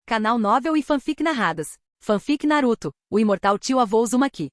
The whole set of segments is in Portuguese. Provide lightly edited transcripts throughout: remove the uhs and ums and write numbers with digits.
Canal Novel e Fanfic Narradas. Fanfic Naruto, o imortal tio-avô Uzumaki.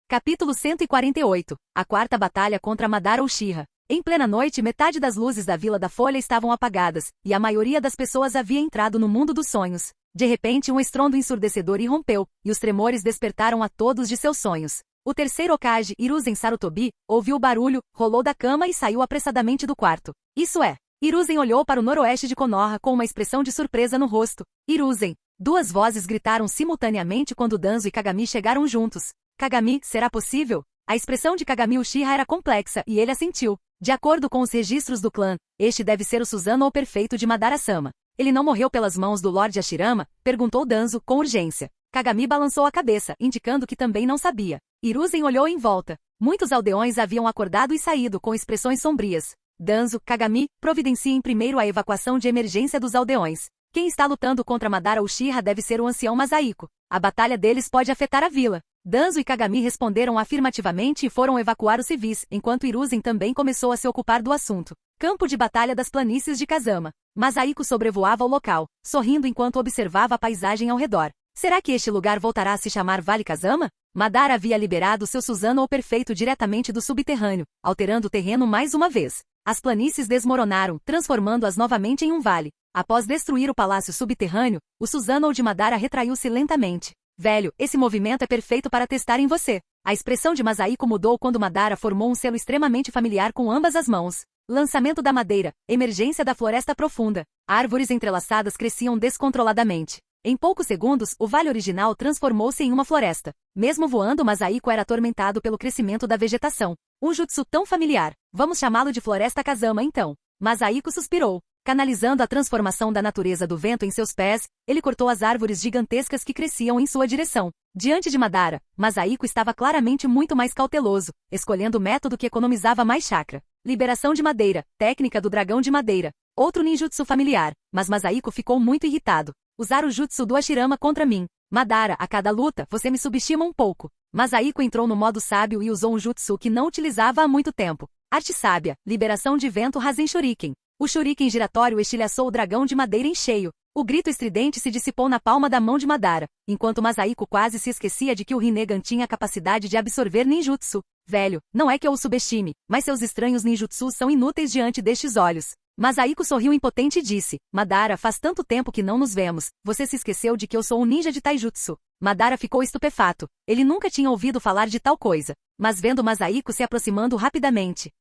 Capítulo 148. A quarta batalha contra Madara Uchiha. Em plena noite, metade das luzes da Vila da Folha estavam apagadas, e a maioria das pessoas havia entrado no mundo dos sonhos. De repente um estrondo ensurdecedor irrompeu, e os tremores despertaram a todos de seus sonhos. O terceiro Hokage, Hiruzen Sarutobi, ouviu o barulho, rolou da cama e saiu apressadamente do quarto. Isso é. Hiruzen olhou para o noroeste de Konoha com uma expressão de surpresa no rosto. Hiruzen. Duas vozes gritaram simultaneamente quando Danzo e Kagami chegaram juntos. Kagami, será possível? A expressão de Kagami Uchiha era complexa e ele assentiu. De acordo com os registros do clã, este deve ser o Susanoo perfeito de Madara-sama. Ele não morreu pelas mãos do Lorde Hashirama? Perguntou Danzo, com urgência. Kagami balançou a cabeça, indicando que também não sabia. Hiruzen olhou em volta. Muitos aldeões haviam acordado e saído com expressões sombrias. Danzo, Kagami, providenciem primeiro a evacuação de emergência dos aldeões. Quem está lutando contra Madara Uchiha deve ser o ancião Masahiko. A batalha deles pode afetar a vila. Danzo e Kagami responderam afirmativamente e foram evacuar os civis, enquanto Hiruzen também começou a se ocupar do assunto. Campo de batalha das planícies de Kazama. Masahiko sobrevoava o local, sorrindo enquanto observava a paisagem ao redor. Será que este lugar voltará a se chamar Vale Kazama? Madara havia liberado seu Susanoo perfeito diretamente do subterrâneo, alterando o terreno mais uma vez. As planícies desmoronaram, transformando-as novamente em um vale. Após destruir o palácio subterrâneo, o Susanoo de Madara retraiu-se lentamente. Velho, esse movimento é perfeito para testar em você. A expressão de Masahiko mudou quando Madara formou um selo extremamente familiar com ambas as mãos. Lançamento da madeira, emergência da floresta profunda. Árvores entrelaçadas cresciam descontroladamente. Em poucos segundos, o vale original transformou-se em uma floresta. Mesmo voando, Masahiko era atormentado pelo crescimento da vegetação. Um jutsu tão familiar. Vamos chamá-lo de Floresta Kazama então. Masahiko suspirou. Canalizando a transformação da natureza do vento em seus pés, ele cortou as árvores gigantescas que cresciam em sua direção. Diante de Madara, Masahiko estava claramente muito mais cauteloso, escolhendo o método que economizava mais chakra. Liberação de madeira, técnica do dragão de madeira. Outro ninjutsu familiar, mas Masahiko ficou muito irritado. Usar o jutsu do Hashirama contra mim. Madara, a cada luta, você me subestima um pouco. Masahiko entrou no modo sábio e usou um jutsu que não utilizava há muito tempo. Arte sábia, liberação de vento Rasen Shuriken. O shuriken giratório estilhaçou o dragão de madeira em cheio. O grito estridente se dissipou na palma da mão de Madara, enquanto Masahiko quase se esquecia de que o Rinnegan tinha a capacidade de absorver ninjutsu. Velho, não é que eu o subestime, mas seus estranhos ninjutsus são inúteis diante destes olhos. Masahiko sorriu impotente e disse, Madara, faz tanto tempo que não nos vemos, você se esqueceu de que eu sou um ninja de taijutsu. Madara ficou estupefato. Ele nunca tinha ouvido falar de tal coisa. Mas vendo Masahiko se aproximando rapidamente.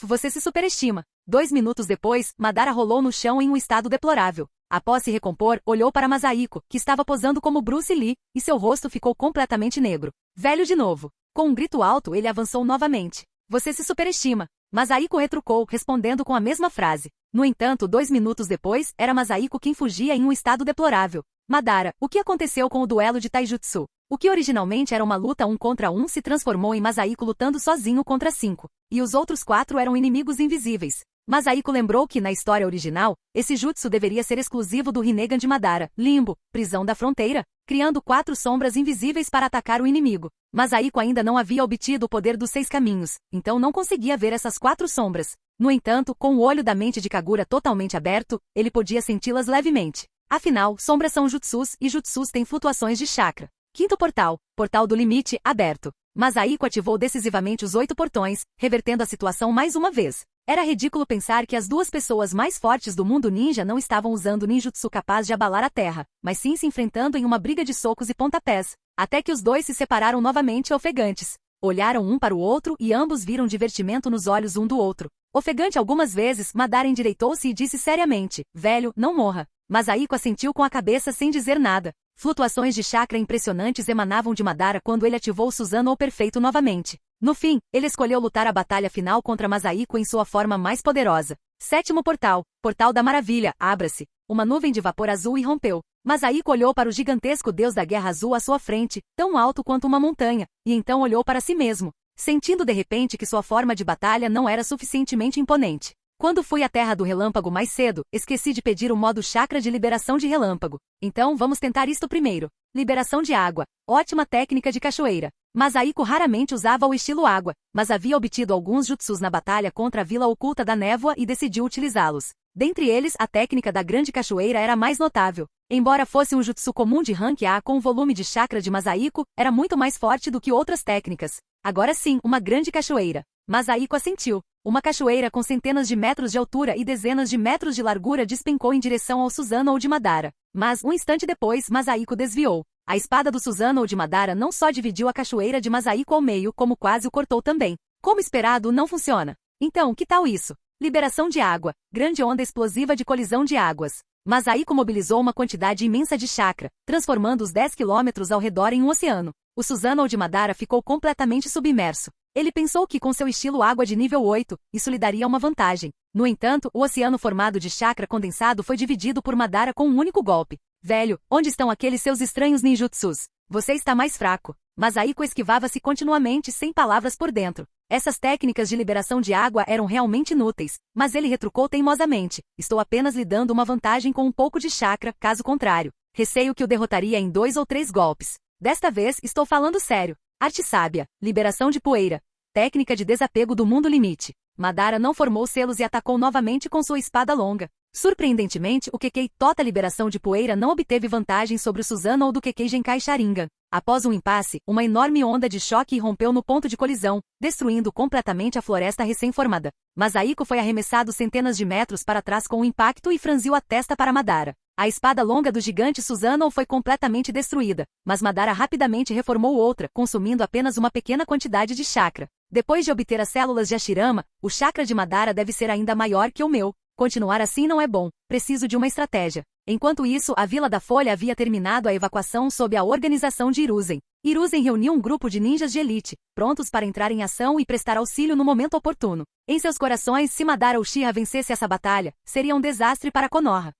Você se superestima. 2 minutos depois, Madara rolou no chão em um estado deplorável. Após se recompor, olhou para Masahiko, que estava posando como Bruce Lee, e seu rosto ficou completamente negro. Velho de novo. Com um grito alto, ele avançou novamente. Você se superestima. Masahiko retrucou, respondendo com a mesma frase. No entanto, 2 minutos depois, era Masahiko quem fugia em um estado deplorável. Madara, o que aconteceu com o duelo de taijutsu? O que originalmente era uma luta 1 contra 1 se transformou em Masahiko lutando sozinho contra 5. E os outros 4 eram inimigos invisíveis. Masahiko lembrou que, na história original, esse jutsu deveria ser exclusivo do Rinnegan de Madara, Limbo, prisão da fronteira, criando 4 sombras invisíveis para atacar o inimigo. Masahiko ainda não havia obtido o poder dos 6 caminhos, então não conseguia ver essas 4 sombras. No entanto, com o olho da mente de Kagura totalmente aberto, ele podia senti-las levemente. Afinal, sombras são jutsus e jutsus têm flutuações de chakra. Quinto portal, portal do limite, aberto. Masahiko ativou decisivamente os 8 portões, revertendo a situação mais uma vez. Era ridículo pensar que as 2 pessoas mais fortes do mundo ninja não estavam usando ninjutsu capaz de abalar a terra, mas sim se enfrentando em uma briga de socos e pontapés, até que os 2 se separaram novamente ofegantes. Olharam um para o outro e ambos viram divertimento nos olhos um do outro. Ofegante algumas vezes, Madara endireitou-se e disse seriamente, velho, não morra. Masahiko assentiu com a cabeça sem dizer nada. Flutuações de chakra impressionantes emanavam de Madara quando ele ativou o Susanoo perfeito novamente. No fim, ele escolheu lutar a batalha final contra Masahiko em sua forma mais poderosa. Sétimo portal, portal da maravilha, abra-se. Uma nuvem de vapor azul irrompeu. Masahiko olhou para o gigantesco deus da guerra azul à sua frente, tão alto quanto uma montanha, e então olhou para si mesmo, sentindo de repente que sua forma de batalha não era suficientemente imponente. Quando fui à Terra do Relâmpago mais cedo, esqueci de pedir o modo chakra de liberação de relâmpago. Então vamos tentar isto primeiro. Liberação de água. Ótima técnica de cachoeira. Masahiko raramente usava o estilo água, mas havia obtido alguns jutsus na batalha contra a Vila Oculta da Névoa e decidiu utilizá-los. Dentre eles, a técnica da grande cachoeira era a mais notável. Embora fosse um jutsu comum de rank A com o volume de chakra de Masahiko, era muito mais forte do que outras técnicas. Agora sim, uma grande cachoeira. Masahiko assentiu. Uma cachoeira com centenas de metros de altura e dezenas de metros de largura despencou em direção ao Susanoo de Madara. Mas, um instante depois, Masahiko desviou. A espada do Susanoo de Madara não só dividiu a cachoeira de Masahiko ao meio, como quase o cortou também. Como esperado, não funciona. Então, que tal isso? Liberação de água. Grande onda explosiva de colisão de águas. Masahiko mobilizou uma quantidade imensa de chakra, transformando os 10 quilômetros ao redor em um oceano. O Susanoo de Madara ficou completamente submerso. Ele pensou que com seu estilo água de nível 8, isso lhe daria uma vantagem. No entanto, o oceano formado de chakra condensado foi dividido por Madara com um único golpe. Velho, onde estão aqueles seus estranhos ninjutsus? Você está mais fraco. Masahiko esquivava-se continuamente sem palavras por dentro. Essas técnicas de liberação de água eram realmente inúteis, mas ele retrucou teimosamente. Estou apenas lhe dando uma vantagem com um pouco de chakra, caso contrário. Receio que o derrotaria em 2 ou 3 golpes. Desta vez, estou falando sério. Arte sábia, liberação de poeira. Técnica de desapego do mundo limite. Madara não formou selos e atacou novamente com sua espada longa. Surpreendentemente, o Kekkei Tota liberação de poeira não obteve vantagem sobre o Susanoo do Kekkei Genkai Sharingan. Após um impasse, uma enorme onda de choque irrompeu no ponto de colisão, destruindo completamente a floresta recém-formada. Masahiko foi arremessado centenas de metros para trás com o impacto e franziu a testa para Madara. A espada longa do gigante Susanoo foi completamente destruída, mas Madara rapidamente reformou outra, consumindo apenas uma pequena quantidade de chakra. Depois de obter as células de Hashirama, o chakra de Madara deve ser ainda maior que o meu. Continuar assim não é bom, preciso de uma estratégia. Enquanto isso, a Vila da Folha havia terminado a evacuação sob a organização de Hiruzen. Hiruzen reuniu um grupo de ninjas de elite, prontos para entrar em ação e prestar auxílio no momento oportuno. Em seus corações, se Madara Uchiha vencesse essa batalha, seria um desastre para Konoha.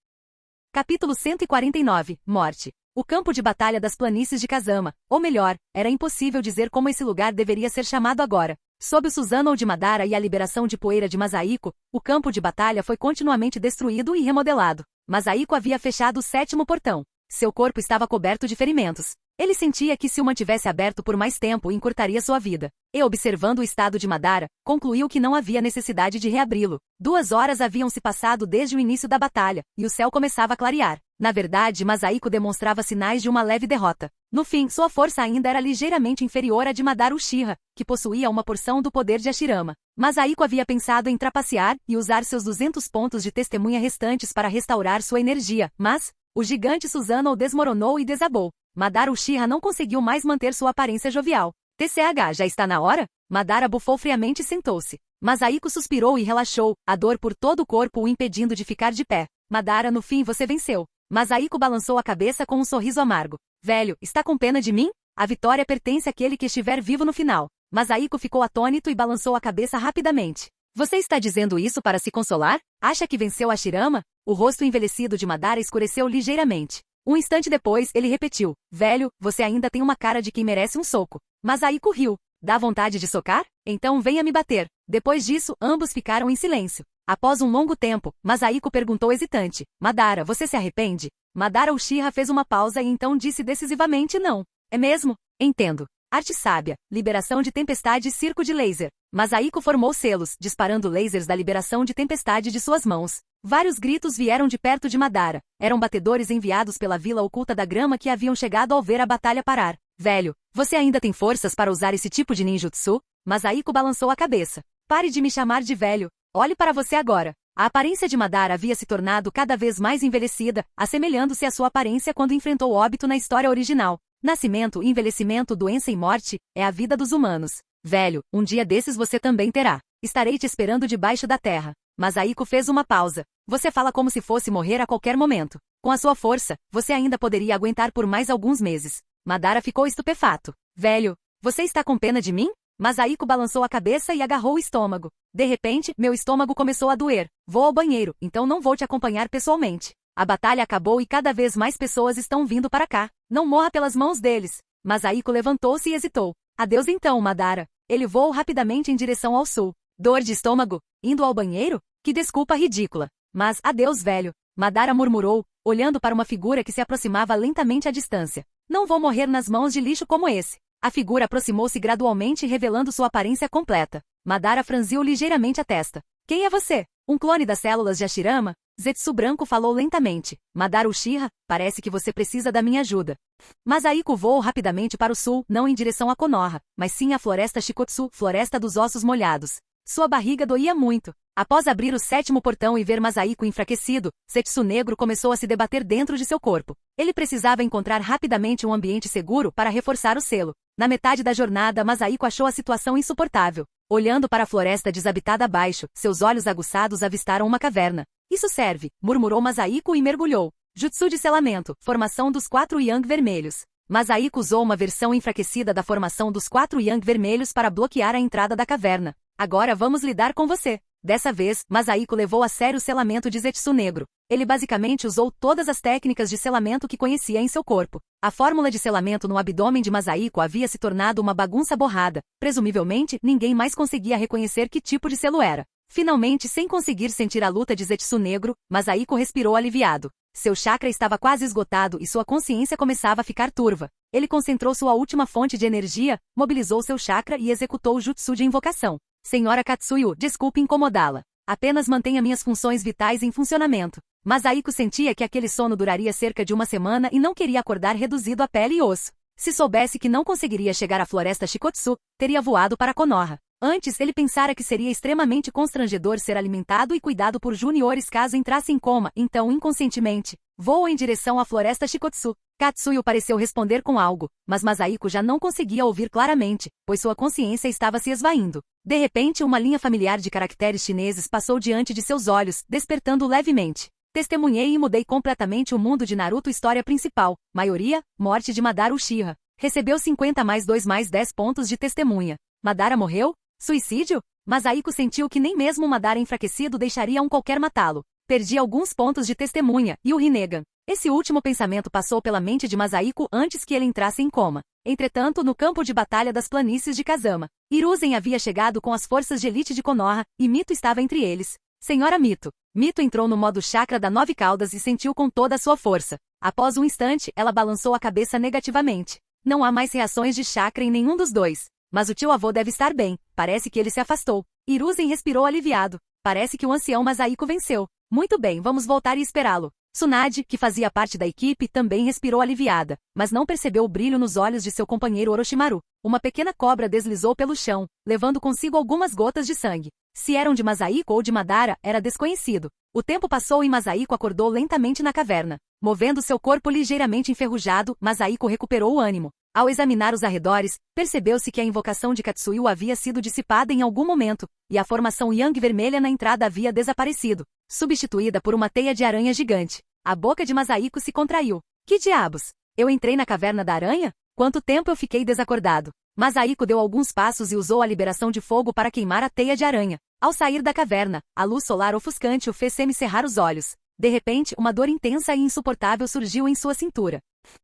Capítulo 149, Morte. O campo de batalha das planícies de Kazama, ou melhor, era impossível dizer como esse lugar deveria ser chamado agora. Sob o Susanoo de Madara e a liberação de poeira de Masahiko, o campo de batalha foi continuamente destruído e remodelado. Masahiko havia fechado o 7º portão. Seu corpo estava coberto de ferimentos. Ele sentia que se o mantivesse aberto por mais tempo encurtaria sua vida. E observando o estado de Madara, concluiu que não havia necessidade de reabri-lo. 2 horas haviam se passado desde o início da batalha, e o céu começava a clarear. Na verdade, Masahiko demonstrava sinais de uma leve derrota. No fim, sua força ainda era ligeiramente inferior à de Madara Uchiha, que possuía uma porção do poder de Hashirama. Masahiko havia pensado em trapacear e usar seus 200 pontos de testemunha restantes para restaurar sua energia, mas o gigante Susanoo desmoronou e desabou. Madara Uchiha não conseguiu mais manter sua aparência jovial. TCH, já está na hora? Madara bufou friamente e sentou-se. Masahiko suspirou e relaxou, a dor por todo o corpo o impedindo de ficar de pé. Madara, no fim você venceu. Masahiko balançou a cabeça com um sorriso amargo. Velho, está com pena de mim? A vitória pertence àquele que estiver vivo no final. Masahiko ficou atônito e balançou a cabeça rapidamente. Você está dizendo isso para se consolar? Acha que venceu Hashirama? O rosto envelhecido de Madara escureceu ligeiramente. Um instante depois, ele repetiu. Velho, você ainda tem uma cara de quem merece um soco. Masahiko riu. Dá vontade de socar? Então venha me bater. Depois disso, ambos ficaram em silêncio. Após um longo tempo, Masahiko perguntou hesitante. Madara, você se arrepende? Madara Uchiha fez uma pausa e então disse decisivamente não. É mesmo? Entendo. Arte sábia, liberação de tempestade e circo de laser. Masahiko formou selos, disparando lasers da liberação de tempestade de suas mãos. Vários gritos vieram de perto de Madara. Eram batedores enviados pela vila oculta da grama que haviam chegado ao ver a batalha parar. Velho, você ainda tem forças para usar esse tipo de ninjutsu? Masahiko balançou a cabeça. Pare de me chamar de velho. Olhe para você agora. A aparência de Madara havia se tornado cada vez mais envelhecida, assemelhando-se à sua aparência quando enfrentou o óbito na história original. Nascimento, envelhecimento, doença e morte, é a vida dos humanos. Velho, um dia desses você também terá. Estarei te esperando debaixo da terra. Masahiko fez uma pausa. Você fala como se fosse morrer a qualquer momento. Com a sua força, você ainda poderia aguentar por mais alguns meses. Madara ficou estupefato. Velho, você está com pena de mim? Masahiko balançou a cabeça e agarrou o estômago. De repente, meu estômago começou a doer. Vou ao banheiro, então não vou te acompanhar pessoalmente. A batalha acabou e cada vez mais pessoas estão vindo para cá. Não morra pelas mãos deles. Masahiko levantou-se e hesitou. Adeus então, Madara. Ele voou rapidamente em direção ao sul. Dor de estômago? Indo ao banheiro? Que desculpa ridícula. Mas, adeus, velho. Madara murmurou, olhando para uma figura que se aproximava lentamente à distância. Não vou morrer nas mãos de lixo como esse. A figura aproximou-se gradualmente revelando sua aparência completa. Madara franziu ligeiramente a testa. Quem é você? Um clone das células de Hashirama? Zetsu Branco falou lentamente. Madara Uchiha, parece que você precisa da minha ajuda. Masahiko voou rapidamente para o sul, não em direção a Konoha, mas sim à floresta Shikotsu, floresta dos ossos molhados. Sua barriga doía muito. Após abrir o 7º portão e ver Masahiko enfraquecido, Zetsu Negro começou a se debater dentro de seu corpo. Ele precisava encontrar rapidamente um ambiente seguro para reforçar o selo. Na metade da jornada, Masahiko achou a situação insuportável. Olhando para a floresta desabitada abaixo, seus olhos aguçados avistaram uma caverna. Isso serve, murmurou Masahiko e mergulhou. Jutsu de selamento, formação dos 4 Yang vermelhos. Masahiko usou uma versão enfraquecida da formação dos 4 Yang vermelhos para bloquear a entrada da caverna. Agora vamos lidar com você. Dessa vez, Masahiko levou a sério o selamento de Zetsu Negro. Ele basicamente usou todas as técnicas de selamento que conhecia em seu corpo. A fórmula de selamento no abdômen de Masahiko havia se tornado uma bagunça borrada. Presumivelmente, ninguém mais conseguia reconhecer que tipo de selo era. Finalmente, sem conseguir sentir a luta de Zetsu Negro, Masahiko respirou aliviado. Seu chakra estava quase esgotado e sua consciência começava a ficar turva. Ele concentrou sua última fonte de energia, mobilizou seu chakra e executou o jutsu de invocação. Senhora Katsuyu, desculpe incomodá-la. Apenas mantenha minhas funções vitais em funcionamento. Masahiko sentia que aquele sono duraria cerca de uma semana e não queria acordar reduzido a pele e osso. Se soubesse que não conseguiria chegar à floresta Shikotsu, teria voado para Konoha. Antes, ele pensara que seria extremamente constrangedor ser alimentado e cuidado por juniores caso entrasse em coma, então, inconscientemente, voou em direção à floresta Shikotsu. Katsuyu pareceu responder com algo, mas Masahiko já não conseguia ouvir claramente, pois sua consciência estava se esvaindo. De repente, uma linha familiar de caracteres chineses passou diante de seus olhos, despertando levemente. Testemunhei e mudei completamente o mundo de Naruto. História principal. Maioria, morte de Madara Uchiha. Recebeu 50 mais 2 mais 10 pontos de testemunha. Madara morreu? Suicídio? Masahiko sentiu que nem mesmo Madara enfraquecido deixaria um qualquer matá-lo. Perdi alguns pontos de testemunha, e o Rinnegan. Esse último pensamento passou pela mente de Masahiko antes que ele entrasse em coma. Entretanto, no campo de batalha das planícies de Kazama, Hiruzen havia chegado com as forças de elite de Konoha, e Mito estava entre eles. Senhora Mito. Mito entrou no modo chakra da 9 caudas e sentiu com toda a sua força. Após um instante, ela balançou a cabeça negativamente. Não há mais reações de chakra em nenhum dos dois. Mas o tio-avô deve estar bem. Parece que ele se afastou. Hiruzen respirou aliviado. Parece que o ancião Masahiko venceu. Muito bem, vamos voltar e esperá-lo. Tsunade, que fazia parte da equipe, também respirou aliviada, mas não percebeu o brilho nos olhos de seu companheiro Orochimaru. Uma pequena cobra deslizou pelo chão, levando consigo algumas gotas de sangue. Se eram de Masahiko ou de Madara, era desconhecido. O tempo passou e Masahiko acordou lentamente na caverna. Movendo seu corpo ligeiramente enferrujado, Masahiko recuperou o ânimo. Ao examinar os arredores, percebeu-se que a invocação de Katsuyu havia sido dissipada em algum momento, e a formação Yang vermelha na entrada havia desaparecido, substituída por uma teia de aranha gigante. A boca de Masahiko se contraiu. Que diabos? Eu entrei na caverna da aranha? Quanto tempo eu fiquei desacordado? Masahiko deu alguns passos e usou a liberação de fogo para queimar a teia de aranha. Ao sair da caverna, a luz solar ofuscante o fez semicerrar os olhos. De repente, uma dor intensa e insuportável surgiu em sua cintura.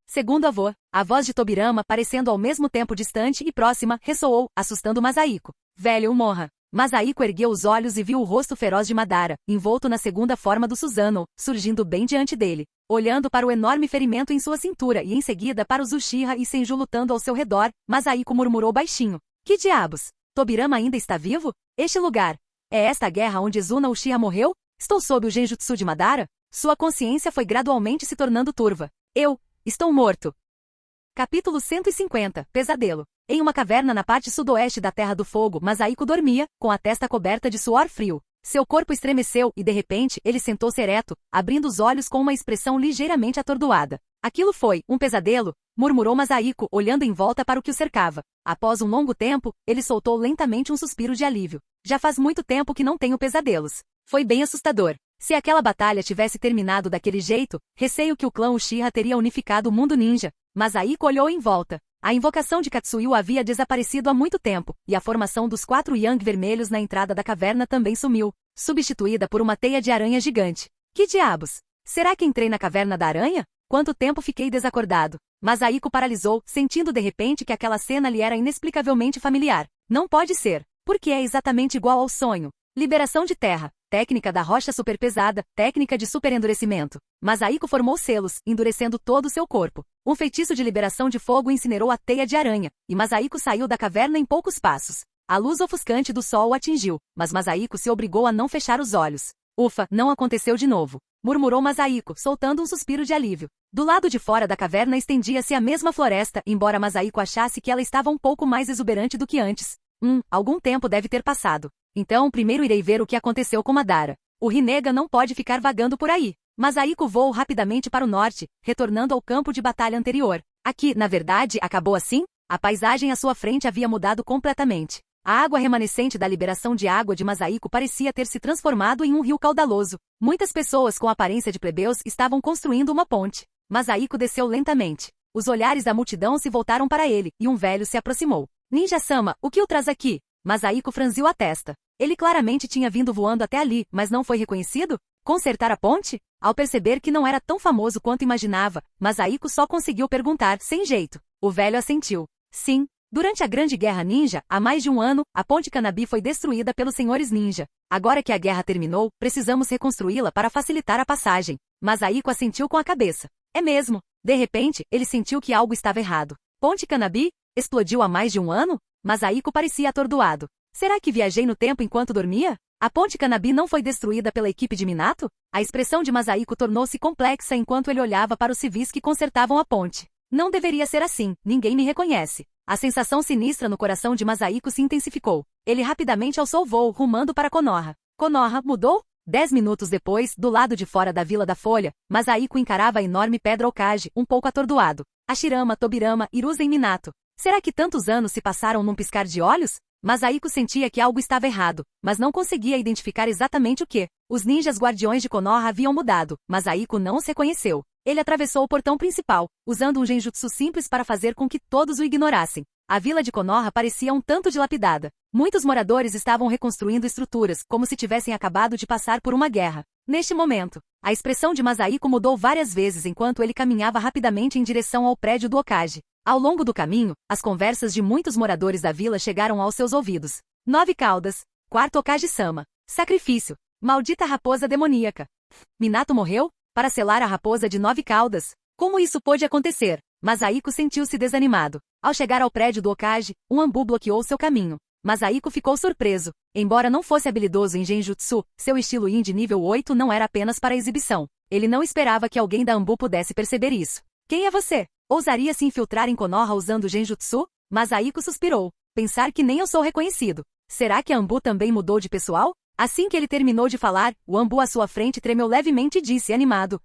Segundo avô, a voz de Tobirama, parecendo ao mesmo tempo distante e próxima, ressoou, assustando Masahiko. Velho, morra. Masahiko ergueu os olhos e viu o rosto feroz de Madara, envolto na segunda forma do Susanoo, surgindo bem diante dele. Olhando para o enorme ferimento em sua cintura e em seguida para os Uchiha e Senju lutando ao seu redor, Masahiko murmurou baixinho. Que diabos? Tobirama ainda está vivo? Este lugar. É esta a guerra onde Izuna Uchiha morreu? Estou sob o genjutsu de Madara? Sua consciência foi gradualmente se tornando turva. Estou morto. Capítulo 150. Pesadelo. Em uma caverna na parte sudoeste da Terra do Fogo, Masahiko dormia, com a testa coberta de suor frio. Seu corpo estremeceu e, de repente, ele sentou-se ereto, abrindo os olhos com uma expressão ligeiramente atordoada. Aquilo foi um pesadelo? Murmurou Masahiko, olhando em volta para o que o cercava. Após um longo tempo, ele soltou lentamente um suspiro de alívio. Já faz muito tempo que não tenho pesadelos. Foi bem assustador. Se aquela batalha tivesse terminado daquele jeito, receio que o clã Uchiha teria unificado o mundo ninja. Masahiko olhou em volta. A invocação de Katsuyu havia desaparecido há muito tempo, e a formação dos 4 Yang vermelhos na entrada da caverna também sumiu, substituída por uma teia de aranha gigante. Que diabos? Será que entrei na caverna da aranha? Quanto tempo fiquei desacordado? Masahiko paralisou, sentindo de repente que aquela cena lhe era inexplicavelmente familiar. Não pode ser, porque é exatamente igual ao sonho. Liberação de terra. Técnica da rocha superpesada, técnica de superendurecimento. Masahiko formou selos, endurecendo todo o seu corpo. Um feitiço de liberação de fogo incinerou a teia de aranha, e Masahiko saiu da caverna em poucos passos. A luz ofuscante do sol o atingiu, mas Masahiko se obrigou a não fechar os olhos. Ufa, não aconteceu de novo, murmurou Masaiko, soltando um suspiro de alívio. Do lado de fora da caverna estendia-se a mesma floresta, embora Masaiko achasse que ela estava um pouco mais exuberante do que antes. Algum tempo deve ter passado. Então primeiro irei ver o que aconteceu com Madara. O Rinnegan não pode ficar vagando por aí. Masaiko voou rapidamente para o norte, retornando ao campo de batalha anterior. Aqui, na verdade, acabou assim? A paisagem à sua frente havia mudado completamente. A água remanescente da liberação de água de Masaiko parecia ter se transformado em um rio caudaloso. Muitas pessoas com aparência de plebeus estavam construindo uma ponte. Masaiko desceu lentamente. Os olhares da multidão se voltaram para ele, e um velho se aproximou. Ninja-sama, o que o traz aqui? Masaiko franziu a testa. Ele claramente tinha vindo voando até ali, mas não foi reconhecido? Consertar a ponte? Ao perceber que não era tão famoso quanto imaginava, Masaiko só conseguiu perguntar, sem jeito. O velho assentiu. Sim. Durante a Grande Guerra Ninja, há mais de um ano, a Ponte Kanabi foi destruída pelos Senhores Ninja. Agora que a guerra terminou, precisamos reconstruí-la para facilitar a passagem. Masaiko assentiu com a cabeça. É mesmo. De repente, ele sentiu que algo estava errado. Ponte Kanabi? Explodiu há mais de um ano? Masaiko parecia atordoado. Será que viajei no tempo enquanto dormia? A Ponte Kanabi não foi destruída pela equipe de Minato? A expressão de Masaiko tornou-se complexa enquanto ele olhava para os civis que consertavam a ponte. Não deveria ser assim, ninguém me reconhece. A sensação sinistra no coração de Masaiko se intensificou. Ele rapidamente alçou voo, rumando para Konoha. Konoha mudou? 10 minutos depois, do lado de fora da Vila da Folha, Masaiko encarava a enorme pedra Okage, um pouco atordoado. Hashirama, Tobirama, Hiruzen e Minato. Será que tantos anos se passaram num piscar de olhos? Masaiko sentia que algo estava errado, mas não conseguia identificar exatamente o que. Os ninjas guardiões de Konoha haviam mudado. Masaiko não os reconheceu. Ele atravessou o portão principal, usando um genjutsu simples para fazer com que todos o ignorassem. A vila de Konoha parecia um tanto dilapidada. Muitos moradores estavam reconstruindo estruturas, como se tivessem acabado de passar por uma guerra. Neste momento, a expressão de Masaiko mudou várias vezes enquanto ele caminhava rapidamente em direção ao prédio do Okage. Ao longo do caminho, as conversas de muitos moradores da vila chegaram aos seus ouvidos. 9 caudas. Quarto Okage-sama. Sacrifício. Maldita raposa demoníaca. Minato morreu? Para selar a raposa de 9 caudas. Como isso pôde acontecer? Masaiko sentiu-se desanimado. Ao chegar ao prédio do Okage, um Anbu bloqueou seu caminho. Masaiko ficou surpreso. Embora não fosse habilidoso em Genjutsu, seu estilo Yin de nível 8 não era apenas para exibição. Ele não esperava que alguém da Anbu pudesse perceber isso. Quem é você? Ousaria se infiltrar em Konoha usando Genjutsu? Masaiko suspirou. Pensar que nem eu sou reconhecido. Será que a Anbu também mudou de pessoal? Assim que ele terminou de falar, o Anbu à sua frente tremeu levemente e disse animado,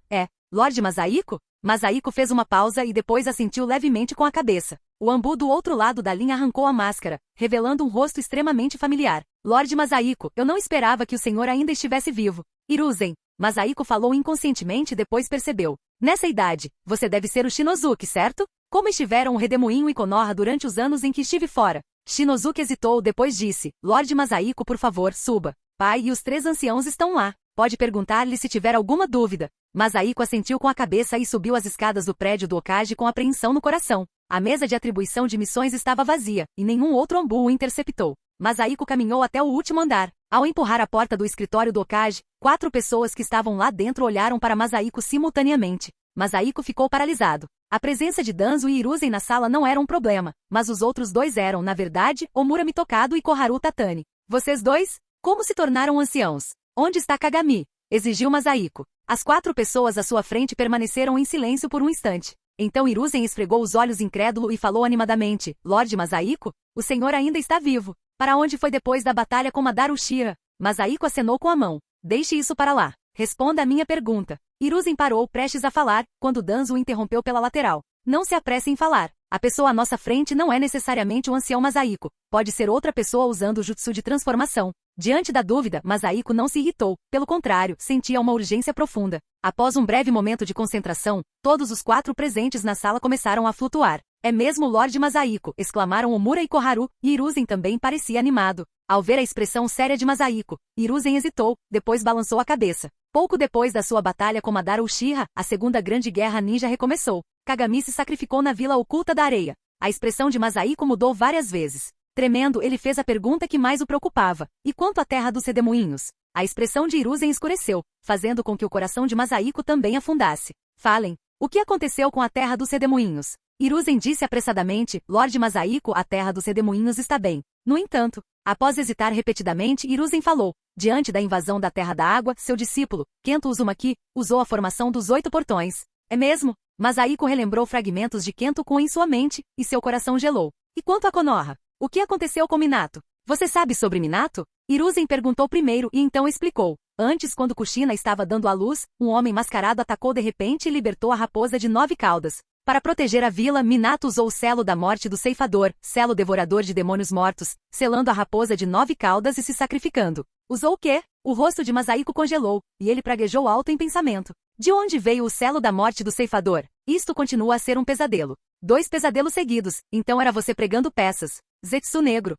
Lorde Masaiko? Masaiko fez uma pausa e depois assentiu levemente com a cabeça. O Anbu do outro lado da linha arrancou a máscara, revelando um rosto extremamente familiar. Lorde Masaiko, eu não esperava que o senhor ainda estivesse vivo. Hiruzen. Masaiko falou inconscientemente e depois percebeu. Nessa idade, você deve ser o Shinozuki, certo? Como estiveram o Redemoinho e Konoha durante os anos em que estive fora? Shinozuki hesitou, depois disse, Lorde Masaiko, por favor, suba. Pai e os 3 anciãos estão lá. Pode perguntar-lhe se tiver alguma dúvida. Masaiko assentiu com a cabeça e subiu as escadas do prédio do Okage com apreensão no coração. A mesa de atribuição de missões estava vazia, e nenhum outro Anbu o interceptou. Masaiko caminhou até o último andar. Ao empurrar a porta do escritório do Okage, 4 pessoas que estavam lá dentro olharam para Masaiko simultaneamente. Masaiko ficou paralisado. A presença de Danzo e Hiruzen na sala não era um problema, mas os outros 2 eram, na verdade, Omura Mitokado e Koharu Tatani. Vocês 2? Como se tornaram anciãos? Onde está Kagami? Exigiu Masaiko. As 4 pessoas à sua frente permaneceram em silêncio por um instante. Então Hiruzen esfregou os olhos incrédulo e falou animadamente, Lorde Masaiko? O senhor ainda está vivo. Para onde foi depois da batalha com Madara Uchiha? Masaiko acenou com a mão. Deixe isso para lá. Responda a minha pergunta. Hiruzen parou prestes a falar, quando Danzo o interrompeu pela lateral. Não se apresse em falar. A pessoa à nossa frente não é necessariamente o ancião Masaiko. Pode ser outra pessoa usando o jutsu de transformação. Diante da dúvida, Masaiko não se irritou. Pelo contrário, sentia uma urgência profunda. Após um breve momento de concentração, todos os 4 presentes na sala começaram a flutuar. É mesmo o Lorde Masaiko, exclamaram Omura e Koharu, e Hiruzen também parecia animado. Ao ver a expressão séria de Masaiko, Hiruzen hesitou, depois balançou a cabeça. Pouco depois da sua batalha com Madara Uchiha, a Segunda Grande Guerra Ninja recomeçou. Kagami se sacrificou na Vila Oculta da Areia. A expressão de Masaiko mudou várias vezes. Tremendo, ele fez a pergunta que mais o preocupava. E quanto à Terra dos Redemoinhos? A expressão de Hiruzen escureceu, fazendo com que o coração de Masaiko também afundasse. Falem. O que aconteceu com a Terra dos Redemoinhos? Hiruzen disse apressadamente, Lorde Masaiko, a Terra dos Redemoinhos está bem. No entanto, Após hesitar repetidamente, Hiruzen falou. Diante da invasão da Terra da Água, seu discípulo, Kento Uzumaki, usou a formação dos 8 portões. É mesmo? Masahiko relembrou fragmentos de Kento-kun em sua mente, e seu coração gelou. E quanto a Konoha? O que aconteceu com Minato? Você sabe sobre Minato? Hiruzen perguntou primeiro e então explicou. Antes, quando Kushina estava dando à luz, um homem mascarado atacou de repente e libertou a raposa de 9 caudas. Para proteger a vila, Minato usou o selo da morte do ceifador, selo devorador de demônios mortos, selando a raposa de 9 caudas e se sacrificando. Usou o quê? O rosto de Masahiko congelou, e ele praguejou alto em pensamento. De onde veio o selo da morte do ceifador? Isto continua a ser um pesadelo. 2 pesadelos seguidos, então era você pregando peças. Zetsu Negro.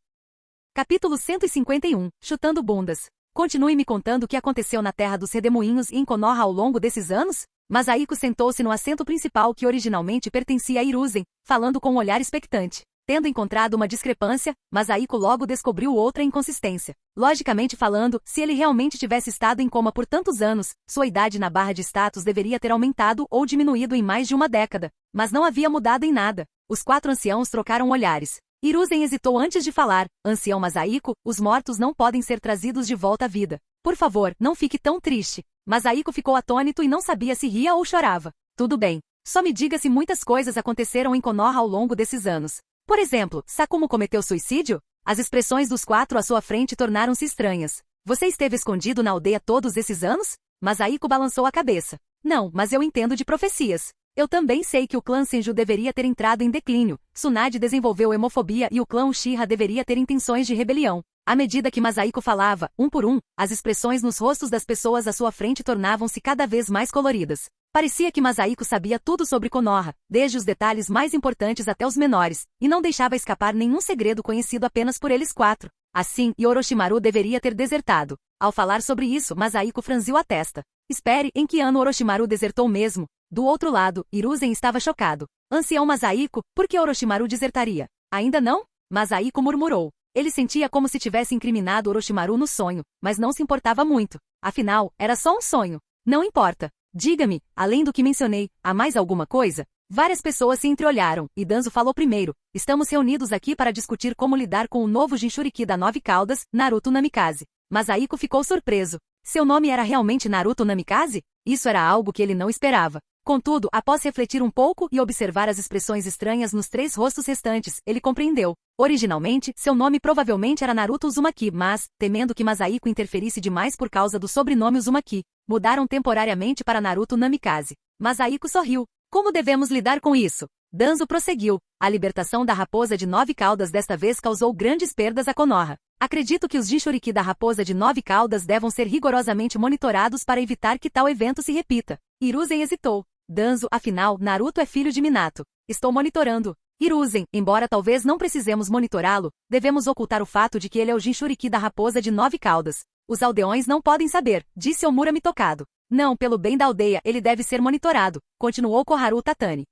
Capítulo 151, Chutando Bundas. Continue me contando o que aconteceu na Terra dos Redemoinhos e em Konoha ao longo desses anos? Masahiko sentou-se no assento principal que originalmente pertencia a Hiruzen, falando com um olhar expectante. Tendo encontrado uma discrepância, Masahiko logo descobriu outra inconsistência. Logicamente falando, se ele realmente tivesse estado em coma por tantos anos, sua idade na barra de status deveria ter aumentado ou diminuído em mais de uma década. Mas não havia mudado em nada. Os 4 anciãos trocaram olhares. Hiruzen hesitou antes de falar. Ancião Masahiko, os mortos não podem ser trazidos de volta à vida. Por favor, não fique tão triste. Masahiko ficou atônito e não sabia se ria ou chorava. Tudo bem. Só me diga se muitas coisas aconteceram em Konoha ao longo desses anos. Por exemplo, Sakumo cometeu suicídio? As expressões dos 4 à sua frente tornaram-se estranhas. Você esteve escondido na aldeia todos esses anos? Masahiko balançou a cabeça. Não, mas eu entendo de profecias. Eu também sei que o clã Senju deveria ter entrado em declínio, Tsunade desenvolveu hemofobia e o clã Uchiha deveria ter intenções de rebelião. À medida que Masahiko falava, um por um, as expressões nos rostos das pessoas à sua frente tornavam-se cada vez mais coloridas. Parecia que Masahiko sabia tudo sobre Konoha, desde os detalhes mais importantes até os menores, e não deixava escapar nenhum segredo conhecido apenas por eles 4. Assim, Orochimaru deveria ter desertado. Ao falar sobre isso, Masahiko franziu a testa. Espere, em que ano Orochimaru desertou mesmo? Do outro lado, Hiruzen estava chocado. Ancião Masahiko, por que Orochimaru desertaria? Ainda não? Masahiko murmurou. Ele sentia como se tivesse incriminado Orochimaru no sonho, mas não se importava muito. Afinal, era só um sonho. Não importa. Diga-me, além do que mencionei, há mais alguma coisa? Várias pessoas se entreolharam, e Danzo falou primeiro. Estamos reunidos aqui para discutir como lidar com o novo Jinchuriki da 9 caudas, Naruto Namikaze. Masahiko ficou surpreso. Seu nome era realmente Naruto Namikaze? Isso era algo que ele não esperava. Contudo, após refletir um pouco e observar as expressões estranhas nos 3 rostos restantes, ele compreendeu. Originalmente, seu nome provavelmente era Naruto Uzumaki, mas, temendo que Masahiko interferisse demais por causa do sobrenome Uzumaki, mudaram temporariamente para Naruto Namikaze. Masahiko sorriu. Como devemos lidar com isso? Danzo prosseguiu. A libertação da raposa de 9 caudas desta vez causou grandes perdas a Konoha. Acredito que os Jinchuriki da raposa de 9 caudas devam ser rigorosamente monitorados para evitar que tal evento se repita. Hiruzen hesitou. Danzo, afinal, Naruto é filho de Minato. Estou monitorando. Hiruzen, embora talvez não precisemos monitorá-lo, devemos ocultar o fato de que ele é o Jinchuriki da raposa de 9 caudas. Os aldeões não podem saber, disse Omurami tocado. Não, pelo bem da aldeia, ele deve ser monitorado, continuou Koharu Tatani.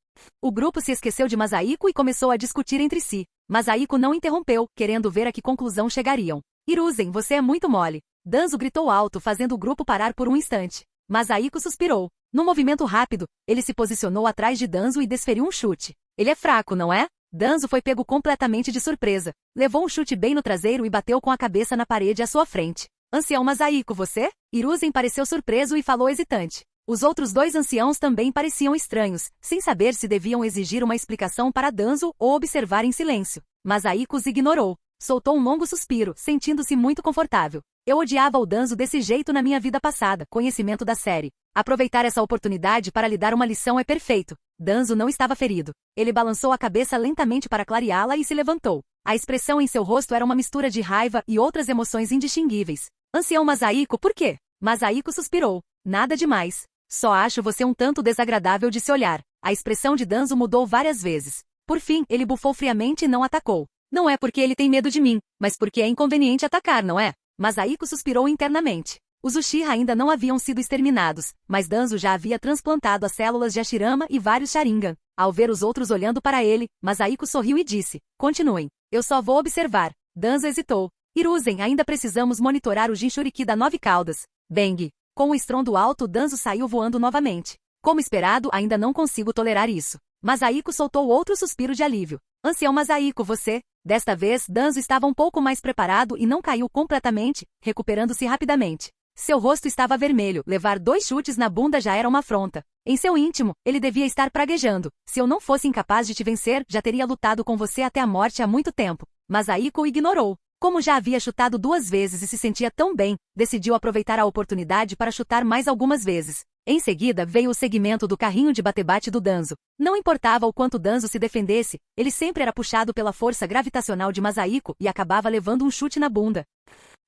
O grupo se esqueceu de Masahiko e começou a discutir entre si. Masahiko não interrompeu, querendo ver a que conclusão chegariam. Hiruzen, você é muito mole. Danzo gritou alto, fazendo o grupo parar por um instante. Masahiko suspirou. Num movimento rápido, ele se posicionou atrás de Danzo e desferiu um chute. Ele é fraco, não é? Danzo foi pego completamente de surpresa. Levou um chute bem no traseiro e bateu com a cabeça na parede à sua frente. Ancião Masahiko, você? Hiruzen pareceu surpreso e falou hesitante. Os outros 2 anciãos também pareciam estranhos, sem saber se deviam exigir uma explicação para Danzo ou observar em silêncio. Masahiko os ignorou. Soltou um longo suspiro, sentindo-se muito confortável. Eu odiava o Danzo desse jeito na minha vida passada, conhecimento da série. Aproveitar essa oportunidade para lhe dar uma lição é perfeito. Danzo não estava ferido. Ele balançou a cabeça lentamente para clareá-la e se levantou. A expressão em seu rosto era uma mistura de raiva e outras emoções indistinguíveis. Ancião Masahiko, por quê? Masahiko suspirou. Nada demais. Só acho você um tanto desagradável de se olhar. A expressão de Danzo mudou várias vezes. Por fim, ele bufou friamente e não atacou. Não é porque ele tem medo de mim, mas porque é inconveniente atacar, não é? Masahiko suspirou internamente. Os Uchiha ainda não haviam sido exterminados, mas Danzo já havia transplantado as células de Hashirama e vários Sharingan. Ao ver os outros olhando para ele, Masahiko sorriu e disse, continuem. Eu só vou observar. Danzo hesitou. Hiruzen, ainda precisamos monitorar o Jinchuriki da 9 caudas. Bang! Com um estrondo alto, Danzo saiu voando novamente. Como esperado, ainda não consigo tolerar isso. Masahiko soltou outro suspiro de alívio. Ancião Masahiko, você... Desta vez, Danzo estava um pouco mais preparado e não caiu completamente, recuperando-se rapidamente. Seu rosto estava vermelho, levar 2 chutes na bunda já era uma afronta. Em seu íntimo, ele devia estar praguejando. Se eu não fosse incapaz de te vencer, já teria lutado com você até a morte há muito tempo. Mas Aiko o ignorou. Como já havia chutado 2 vezes e se sentia tão bem, decidiu aproveitar a oportunidade para chutar mais algumas vezes. Em seguida veio o segmento do carrinho de bate-bate do Danzo. Não importava o quanto Danzo se defendesse, ele sempre era puxado pela força gravitacional de Masahiko e acabava levando um chute na bunda.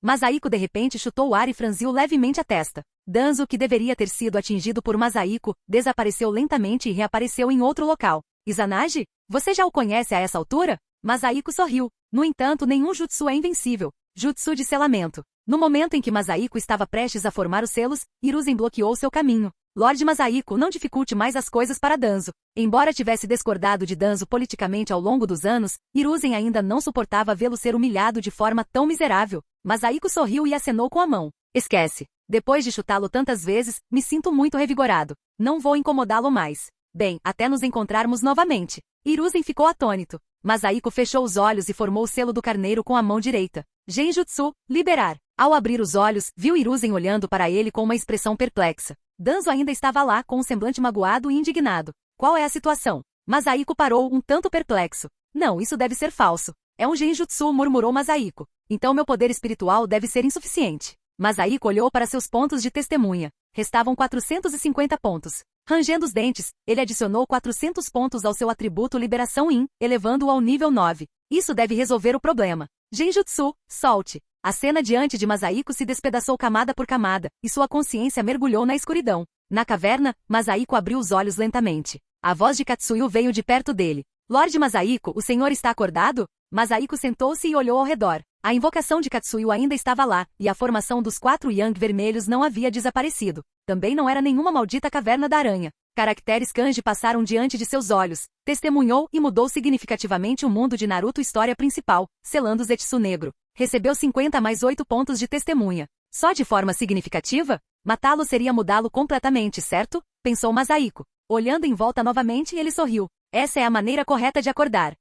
Masahiko de repente chutou o ar e franziu levemente a testa. Danzo, que deveria ter sido atingido por Masahiko, desapareceu lentamente e reapareceu em outro local. Izanagi? Você já o conhece a essa altura? Masahiko sorriu. No entanto, nenhum jutsu é invencível. Jutsu de selamento. No momento em que Masahiko estava prestes a formar os selos, Hiruzen bloqueou seu caminho. Lorde Masahiko, não dificulte mais as coisas para Danzo. Embora tivesse discordado de Danzo politicamente ao longo dos anos, Hiruzen ainda não suportava vê-lo ser humilhado de forma tão miserável. Masahiko sorriu e acenou com a mão. Esquece. Depois de chutá-lo tantas vezes, me sinto muito revigorado. Não vou incomodá-lo mais. Bem, até nos encontrarmos novamente. Hiruzen ficou atônito. Masahiko fechou os olhos e formou o selo do carneiro com a mão direita. Genjutsu, liberar. Ao abrir os olhos, viu Hiruzen olhando para ele com uma expressão perplexa. Danzo ainda estava lá com um semblante magoado e indignado. Qual é a situação? Masahiko parou um tanto perplexo. Não, isso deve ser falso. É um genjutsu, murmurou Masahiko. Então meu poder espiritual deve ser insuficiente. Masahiko olhou para seus pontos de testemunha. Restavam 450 pontos. Rangendo os dentes, ele adicionou 400 pontos ao seu atributo Liberação In, elevando-o ao nível 9. Isso deve resolver o problema. Genjutsu, solte. A cena diante de Masahiko se despedaçou camada por camada, e sua consciência mergulhou na escuridão. Na caverna, Masahiko abriu os olhos lentamente. A voz de Katsuyu veio de perto dele. Lorde Masahiko, o senhor está acordado? Masahiko sentou-se e olhou ao redor. A invocação de Katsuyu ainda estava lá, e a formação dos 4 Yang vermelhos não havia desaparecido. Também não era nenhuma maldita caverna da aranha. Caracteres kanji passaram diante de seus olhos. Testemunhou e mudou significativamente o mundo de Naruto história principal, selando Zetsu negro. Recebeu 50 mais 8 pontos de testemunha. Só de forma significativa? Matá-lo seria mudá-lo completamente, certo? Pensou Masahiko. Olhando em volta novamente, ele sorriu. Essa é a maneira correta de acordar.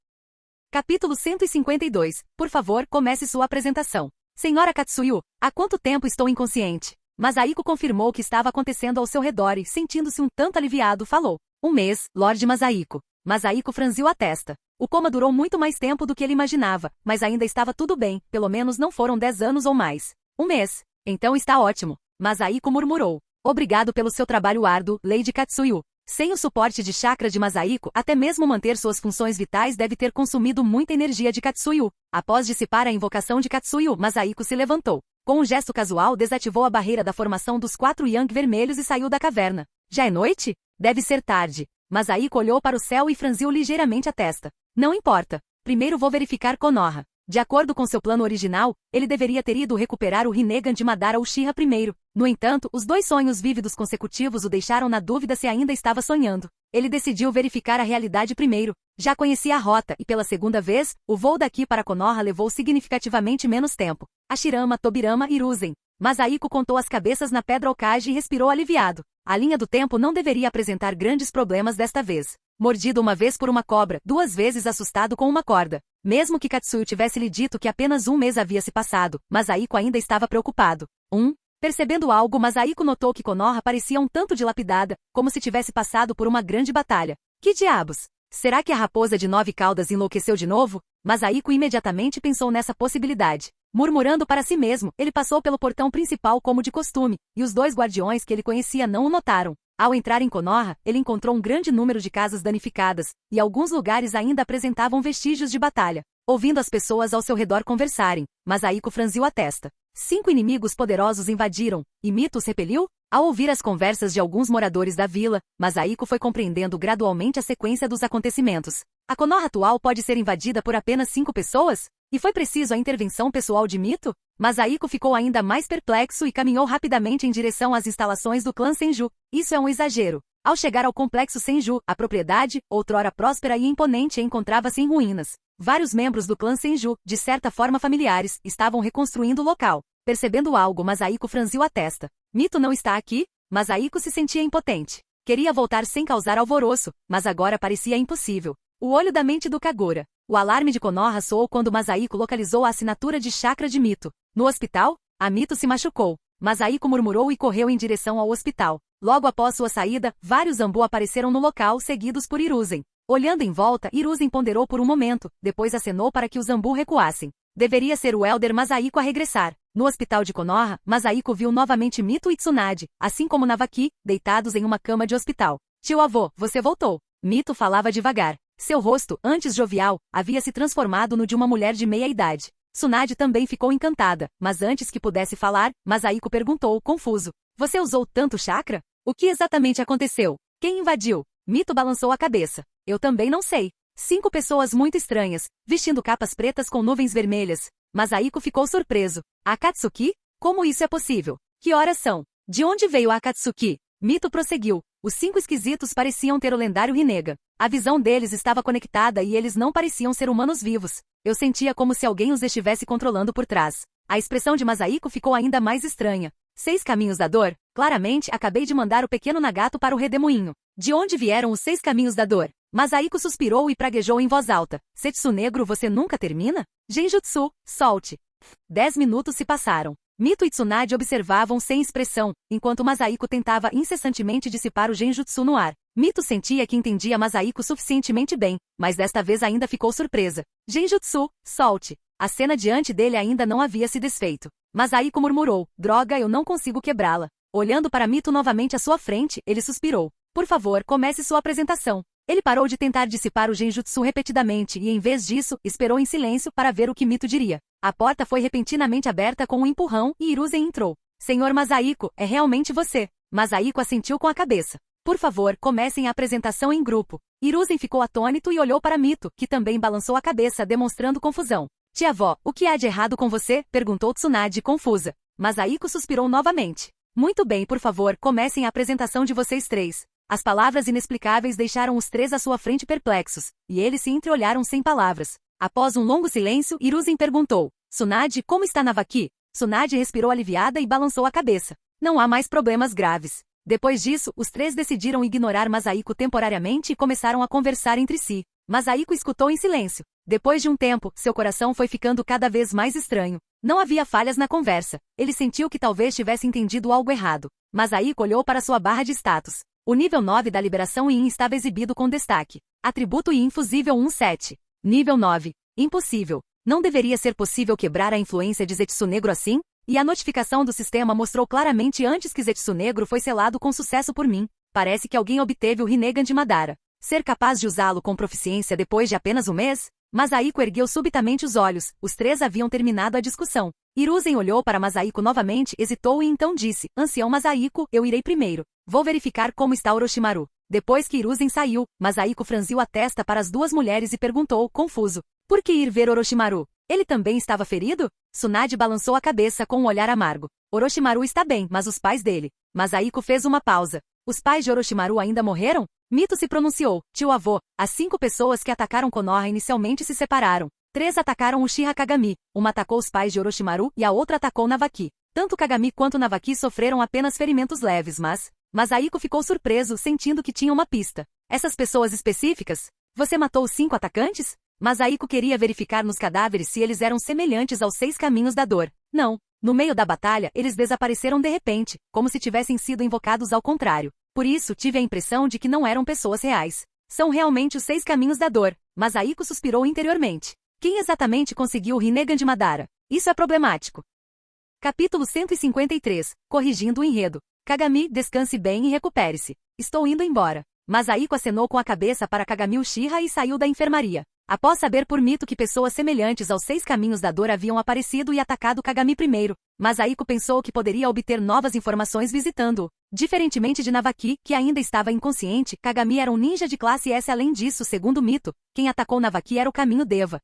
Capítulo 152. Por favor, comece sua apresentação. Senhora Katsuyu, há quanto tempo estou inconsciente? Masahiko confirmou o que estava acontecendo ao seu redor e, sentindo-se um tanto aliviado, falou. 1 mês, Lorde Masahiko. Masahiko franziu a testa. O coma durou muito mais tempo do que ele imaginava, mas ainda estava tudo bem, pelo menos não foram 10 anos ou mais. 1 mês. Então está ótimo. Masahiko murmurou. Obrigado pelo seu trabalho árduo, Lady Katsuyu. Sem o suporte de chakra de Masahiko, até mesmo manter suas funções vitais deve ter consumido muita energia de Katsuyu. Após dissipar a invocação de Katsuyu, Masahiko se levantou. Com um gesto casual, desativou a barreira da formação dos 4 Yang vermelhos e saiu da caverna. Já é noite? Deve ser tarde. Masahiko olhou para o céu e franziu ligeiramente a testa. Não importa. Primeiro vou verificar Konoha. De acordo com seu plano original, ele deveria ter ido recuperar o Rinnegan de Madara Uchiha primeiro. No entanto, os 2 sonhos vívidos consecutivos o deixaram na dúvida se ainda estava sonhando. Ele decidiu verificar a realidade primeiro. Já conhecia a rota e pela segunda vez, o voo daqui para Konoha levou significativamente menos tempo. Hashirama, Tobirama e Hiruzen. Masahiko contou as cabeças na pedra Okage e respirou aliviado. A linha do tempo não deveria apresentar grandes problemas desta vez. Mordido uma vez por uma cobra, 2 vezes assustado com uma corda. Mesmo que Katsuyu tivesse lhe dito que apenas 1 mês havia se passado, Masahiko ainda estava preocupado. Percebendo algo, Masahiko notou que Konoha parecia um tanto dilapidada, como se tivesse passado por uma grande batalha. Que diabos? Será que a raposa de 9 caudas enlouqueceu de novo? Masahiko imediatamente pensou nessa possibilidade. Murmurando para si mesmo, ele passou pelo portão principal como de costume, e os 2 guardiões que ele conhecia não o notaram. Ao entrar em Konoha, ele encontrou um grande número de casas danificadas, e alguns lugares ainda apresentavam vestígios de batalha. Ouvindo as pessoas ao seu redor conversarem, Masahiko franziu a testa. 5 inimigos poderosos invadiram, e Mito os repeliu? Ao ouvir as conversas de alguns moradores da vila, Masahiko foi compreendendo gradualmente a sequência dos acontecimentos. A Konoha atual pode ser invadida por apenas 5 pessoas? E foi preciso a intervenção pessoal de Mito? Masahiko ficou ainda mais perplexo e caminhou rapidamente em direção às instalações do clã Senju. Isso é um exagero. Ao chegar ao complexo Senju, a propriedade, outrora próspera e imponente, encontrava-se em ruínas. Vários membros do clã Senju, de certa forma familiares, estavam reconstruindo o local. Percebendo algo, Masahiko franziu a testa. Mito não está aqui? Masahiko se sentia impotente. Queria voltar sem causar alvoroço, mas agora parecia impossível. O olho da mente do Kagura. O alarme de Konoha soou quando Masahiko localizou a assinatura de chakra de Mito. No hospital, a Mito se machucou. Masahiko murmurou e correu em direção ao hospital. Logo após sua saída, vários Zambu apareceram no local, seguidos por Hiruzen. Olhando em volta, Hiruzen ponderou por um momento, depois acenou para que os Zambu recuassem. Deveria ser o Elder Masahiko a regressar. No hospital de Konoha, Masahiko viu novamente Mito e Tsunade, assim como Navaki, deitados em uma cama de hospital. Tio-avô, você voltou. Mito falava devagar. Seu rosto, antes jovial, havia se transformado no de uma mulher de meia-idade. Tsunade também ficou encantada, mas antes que pudesse falar, Masahiko perguntou, confuso. Você usou tanto chakra? O que exatamente aconteceu? Quem invadiu? Mito balançou a cabeça. Eu também não sei. 5 pessoas muito estranhas, vestindo capas pretas com nuvens vermelhas. Masahiko ficou surpreso. A Akatsuki? Como isso é possível? Que horas são? De onde veio a Akatsuki? Mito prosseguiu. Os 5 esquisitos pareciam ter o lendário Rinnegan. A visão deles estava conectada e eles não pareciam ser humanos vivos. Eu sentia como se alguém os estivesse controlando por trás. A expressão de Masahiko ficou ainda mais estranha. 6 caminhos da dor? Claramente, acabei de mandar o pequeno Nagato para o redemoinho. De onde vieram os 6 caminhos da dor? Masahiko suspirou e praguejou em voz alta. Setsu negro, você nunca termina? Genjutsu, solte. 10 minutos se passaram. Mito e Tsunade observavam sem expressão, enquanto Masahiko tentava incessantemente dissipar o genjutsu no ar. Mito sentia que entendia Masahiko suficientemente bem, mas desta vez ainda ficou surpresa. Genjutsu, solte. A cena diante dele ainda não havia se desfeito. Masahiko murmurou, droga, eu não consigo quebrá-la. Olhando para Mito novamente à sua frente, ele suspirou. Por favor, comece sua apresentação. Ele parou de tentar dissipar o genjutsu repetidamente e, em vez disso, esperou em silêncio para ver o que Mito diria. A porta foi repentinamente aberta com um empurrão e Hiruzen entrou. Senhor Masahiko, é realmente você. Masahiko assentiu com a cabeça. Por favor, comecem a apresentação em grupo. Hiruzen ficou atônito e olhou para Mito, que também balançou a cabeça demonstrando confusão. Tia-avó, o que há de errado com você? Perguntou Tsunade, confusa. Masahiko suspirou novamente. Muito bem, por favor, comecem a apresentação de vocês 3. As palavras inexplicáveis deixaram os 3 à sua frente perplexos, e eles se entreolharam sem palavras. Após um longo silêncio, Hiruzen perguntou. Tsunade, como está Navaki? Tsunade respirou aliviada e balançou a cabeça. Não há mais problemas graves. Depois disso, os 3 decidiram ignorar Masahiko temporariamente e começaram a conversar entre si. Masahiko escutou em silêncio. Depois de um tempo, seu coração foi ficando cada vez mais estranho. Não havia falhas na conversa. Ele sentiu que talvez tivesse entendido algo errado. Masahiko olhou para sua barra de status. O nível 9 da liberação Yin estava exibido com destaque. Atributo Yin fusível 1-7. Nível 9. Impossível. Não deveria ser possível quebrar a influência de Zetsu Negro assim? E a notificação do sistema mostrou claramente antes que Zetsu Negro foi selado com sucesso por mim. Parece que alguém obteve o Rinnegan de Madara. Ser capaz de usá-lo com proficiência depois de apenas um mês? Masahiko ergueu subitamente os olhos. Os 3 haviam terminado a discussão. Hiruzen olhou para Masahiko novamente, hesitou e então disse, Ancião Masahiko, eu irei primeiro. Vou verificar como está Orochimaru. Depois que Hiruzen saiu, Masahiko franziu a testa para as 2 mulheres e perguntou, confuso. Por que ir ver Orochimaru? Ele também estava ferido? Tsunade balançou a cabeça com um olhar amargo. Orochimaru está bem, mas os pais dele. Masahiko fez uma pausa. Os pais de Orochimaru ainda morreram? Mito se pronunciou. Tio-avô, as 5 pessoas que atacaram Konoha inicialmente se separaram. 3 atacaram Uchiha Kagami. Uma atacou os pais de Orochimaru e a outra atacou Navaki. Tanto Kagami quanto Navaki sofreram apenas ferimentos leves, mas Masahiko ficou surpreso, sentindo que tinha uma pista. Essas pessoas específicas? Você matou os 5 atacantes? Masahiko queria verificar nos cadáveres se eles eram semelhantes aos 6 caminhos da dor. Não. No meio da batalha, eles desapareceram de repente, como se tivessem sido invocados ao contrário. Por isso, tive a impressão de que não eram pessoas reais. São realmente os 6 caminhos da dor. Masahiko suspirou interiormente. Quem exatamente conseguiu o Rinnegan de Madara? Isso é problemático. Capítulo 153. Corrigindo o enredo. Kagami, descanse bem e recupere-se. Estou indo embora. Masahiko acenou com a cabeça para Kagami Uchiha e saiu da enfermaria. Após saber por Mito que pessoas semelhantes aos 6 caminhos da dor haviam aparecido e atacado Kagami primeiro, Masahiko pensou que poderia obter novas informações visitando-o. Diferentemente de Navaki, que ainda estava inconsciente, Kagami era um ninja de classe S. Além disso, segundo Mito, quem atacou Navaki era o caminho Deva,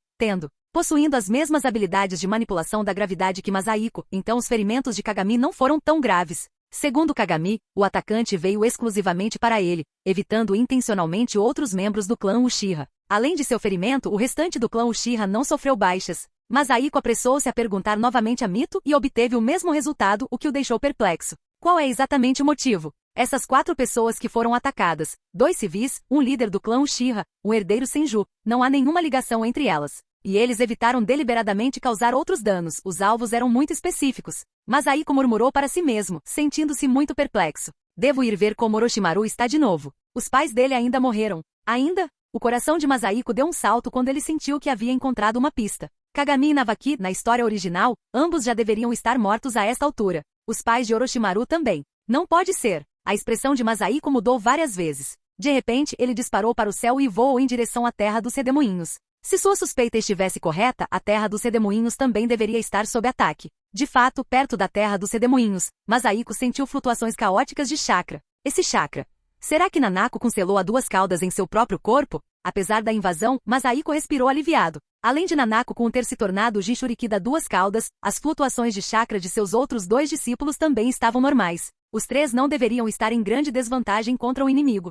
possuindo as mesmas habilidades de manipulação da gravidade que Masahiko, então os ferimentos de Kagami não foram tão graves. Segundo Kagami, o atacante veio exclusivamente para ele, evitando intencionalmente outros membros do clã Uchiha. Além de seu ferimento, o restante do clã Uchiha não sofreu baixas. Masahiko apressou-se a perguntar novamente a Mito e obteve o mesmo resultado, o que o deixou perplexo. Qual é exatamente o motivo? Essas 4 pessoas que foram atacadas, 2 civis, um líder do clã Uchiha, um herdeiro Senju, não há nenhuma ligação entre elas. E eles evitaram deliberadamente causar outros danos, os alvos eram muito específicos. Masahiko murmurou para si mesmo, sentindo-se muito perplexo. Devo ir ver como Orochimaru está de novo. Os pais dele ainda morreram. Ainda? O coração de Masahiko deu um salto quando ele sentiu que havia encontrado uma pista. Kagami e Navaki, na história original, ambos já deveriam estar mortos a esta altura. Os pais de Orochimaru também. Não pode ser. A expressão de Masahiko mudou várias vezes. De repente, ele disparou para o céu e voou em direção à terra dos redemoinhos. Se sua suspeita estivesse correta, a terra dos redemoinhos também deveria estar sob ataque. De fato, perto da terra dos redemoinhos, Masahiko sentiu flutuações caóticas de chakra. Esse chakra. Será que Nanako cancelou a 2 caudas em seu próprio corpo? Apesar da invasão, Masahiko respirou aliviado. Além de Nanako ter se tornado o Jinchuriki da 2 caudas, as flutuações de chakra de seus outros 2 discípulos também estavam normais. Os 3 não deveriam estar em grande desvantagem contra o inimigo.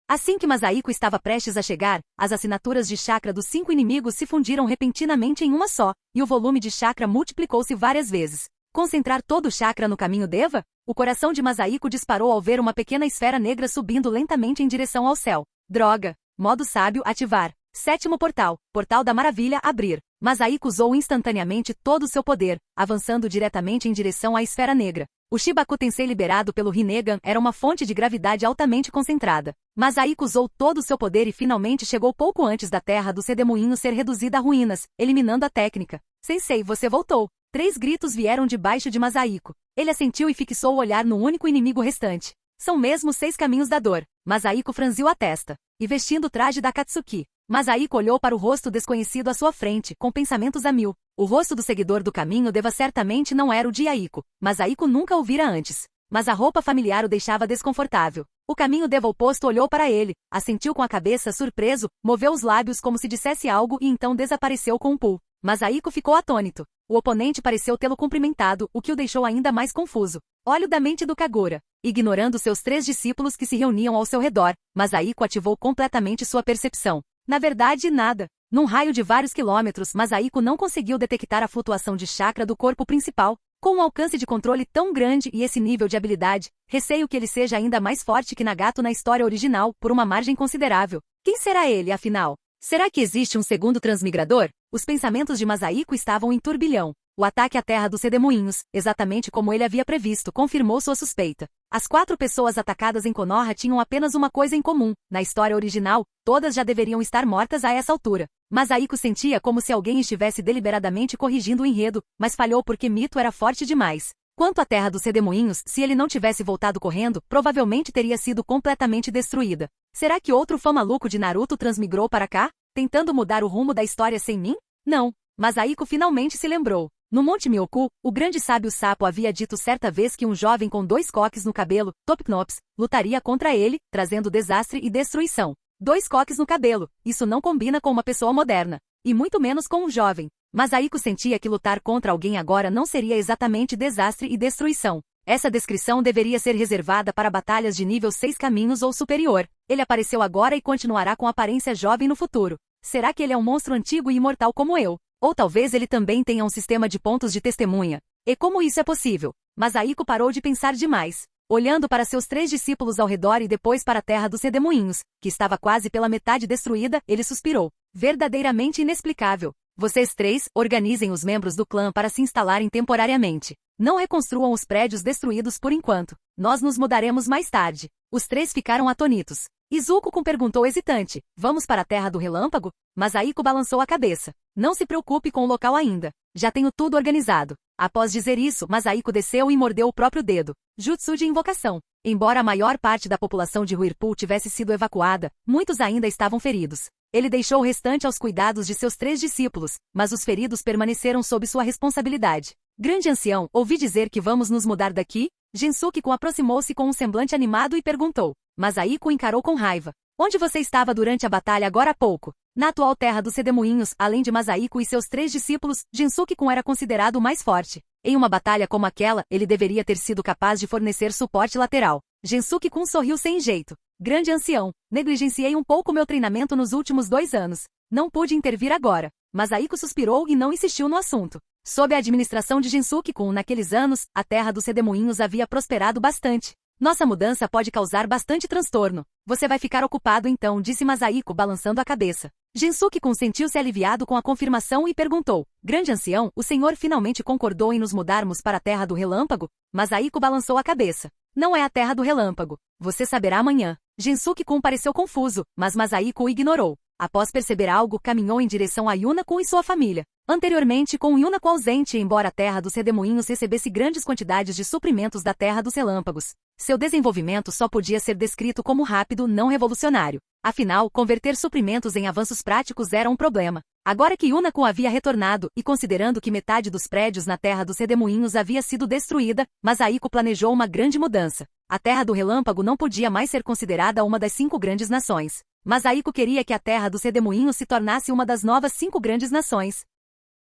Assim que Masahiko estava prestes a chegar, as assinaturas de chakra dos 5 inimigos se fundiram repentinamente em uma só, e o volume de chakra multiplicou-se várias vezes. Concentrar todo o chakra no caminho Deva? O coração de Masahiko disparou ao ver uma pequena esfera negra subindo lentamente em direção ao céu. Droga! Modo sábio ativar. 7º portal, Portal da Maravilha abrir. Masahiko usou instantaneamente todo o seu poder, avançando diretamente em direção à esfera negra. O Shibaku Tensei liberado pelo Rinnegan era uma fonte de gravidade altamente concentrada. Masahiko usou todo o seu poder e finalmente chegou pouco antes da terra dos redemoinhos ser reduzida a ruínas, eliminando a técnica. Sensei, você voltou. 3 gritos vieram de baixo de Masahiko. Ele assentiu e fixou o olhar no único inimigo restante. São mesmo 6 caminhos da dor. Masahiko franziu a testa. E vestindo o traje da Katsuki, Masahiko olhou para o rosto desconhecido à sua frente, com pensamentos a mil. O rosto do seguidor do caminho Deva certamente não era o de Aiko. Masahiko nunca o vira antes. Mas a roupa familiar o deixava desconfortável. O caminho Deva oposto olhou para ele, assentiu com a cabeça surpreso, moveu os lábios como se dissesse algo e então desapareceu com um pulo. Masahiko ficou atônito. O oponente pareceu tê-lo cumprimentado, o que o deixou ainda mais confuso. Olho da mente do Kagura. Ignorando seus 3 discípulos que se reuniam ao seu redor, Masahiko ativou completamente sua percepção. Na verdade, nada. Num raio de vários quilômetros, Masahiko não conseguiu detectar a flutuação de chakra do corpo principal. Com um alcance de controle tão grande e esse nível de habilidade, receio que ele seja ainda mais forte que Nagato na história original, por uma margem considerável. Quem será ele, afinal? Será que existe um segundo transmigrador? Os pensamentos de Masahiko estavam em turbilhão. O ataque à terra dos redemoinhos, exatamente como ele havia previsto, confirmou sua suspeita. As 4 pessoas atacadas em Konoha tinham apenas uma coisa em comum. Na história original, todas já deveriam estar mortas a essa altura. Masahiko sentia como se alguém estivesse deliberadamente corrigindo o enredo, mas falhou porque Mito era forte demais. Quanto à terra dos redemoinhos, se ele não tivesse voltado correndo, provavelmente teria sido completamente destruída. Será que outro fã maluco de Naruto transmigrou para cá, tentando mudar o rumo da história sem mim? Não. Masahiko finalmente se lembrou. No Monte Myoku, o grande sábio sapo havia dito certa vez que um jovem com 2 coques no cabelo, Topknops, lutaria contra ele, trazendo desastre e destruição. 2 coques no cabelo, isso não combina com uma pessoa moderna. E muito menos com um jovem. Masahiko sentia que lutar contra alguém agora não seria exatamente desastre e destruição. Essa descrição deveria ser reservada para batalhas de nível 6 caminhos ou superior. Ele apareceu agora e continuará com aparência jovem no futuro. Será que ele é um monstro antigo e imortal como eu? Ou talvez ele também tenha um sistema de pontos de testemunha. E como isso é possível? Masahiko parou de pensar demais. Olhando para seus 3 discípulos ao redor e depois para a terra dos redemoinhos, que estava quase pela metade destruída, ele suspirou. Verdadeiramente inexplicável. Vocês 3, organizem os membros do clã para se instalarem temporariamente. Não reconstruam os prédios destruídos por enquanto. Nós nos mudaremos mais tarde. Os 3 ficaram atonitos. Izuku-kun perguntou hesitante. Vamos para a Terra do Relâmpago? Masahiko balançou a cabeça. Não se preocupe com o local ainda. Já tenho tudo organizado. Após dizer isso, Masahiko desceu e mordeu o próprio dedo. Jutsu de invocação. Embora a maior parte da população de Whirlpool tivesse sido evacuada, muitos ainda estavam feridos. Ele deixou o restante aos cuidados de seus 3 discípulos, mas os feridos permaneceram sob sua responsabilidade. Grande ancião, ouvi dizer que vamos nos mudar daqui? Jinsuke-kun aproximou-se com um semblante animado e perguntou. Masahiko encarou com raiva. Onde você estava durante a batalha agora há pouco? Na atual terra dos redemoinhos, além de Masahiko e seus 3 discípulos, Jinsuke-kun era considerado o mais forte. Em uma batalha como aquela, ele deveria ter sido capaz de fornecer suporte lateral. Jinsuke-kun sorriu sem jeito. Grande ancião, negligenciei um pouco meu treinamento nos últimos 2 anos. Não pude intervir agora. Masahiko suspirou e não insistiu no assunto. Sob a administração de Jinsuke-kun naqueles anos, a terra dos redemoinhos havia prosperado bastante. Nossa mudança pode causar bastante transtorno. Você vai ficar ocupado então, disse Masahiko balançando a cabeça. Gensuke-kun sentiu-se aliviado com a confirmação e perguntou: Grande ancião, o senhor finalmente concordou em nos mudarmos para a Terra do Relâmpago? Masahiko balançou a cabeça. Não é a Terra do Relâmpago. Você saberá amanhã. Gensuke-kun pareceu confuso, mas Masahiko o ignorou. Após perceber algo, caminhou em direção a Yuna-kun e sua família. Anteriormente, com Yuna-kun ausente, embora a Terra dos Redemoinhos recebesse grandes quantidades de suprimentos da Terra dos Relâmpagos, seu desenvolvimento só podia ser descrito como rápido, não revolucionário. Afinal, converter suprimentos em avanços práticos era um problema. Agora que Yuna-kun havia retornado, e considerando que metade dos prédios na Terra dos Redemoinhos havia sido destruída, Masahiko planejou uma grande mudança. A Terra do Relâmpago não podia mais ser considerada uma das 5 grandes nações. Masahiko queria que a Terra dos Redemoinhos se tornasse uma das novas 5 grandes nações.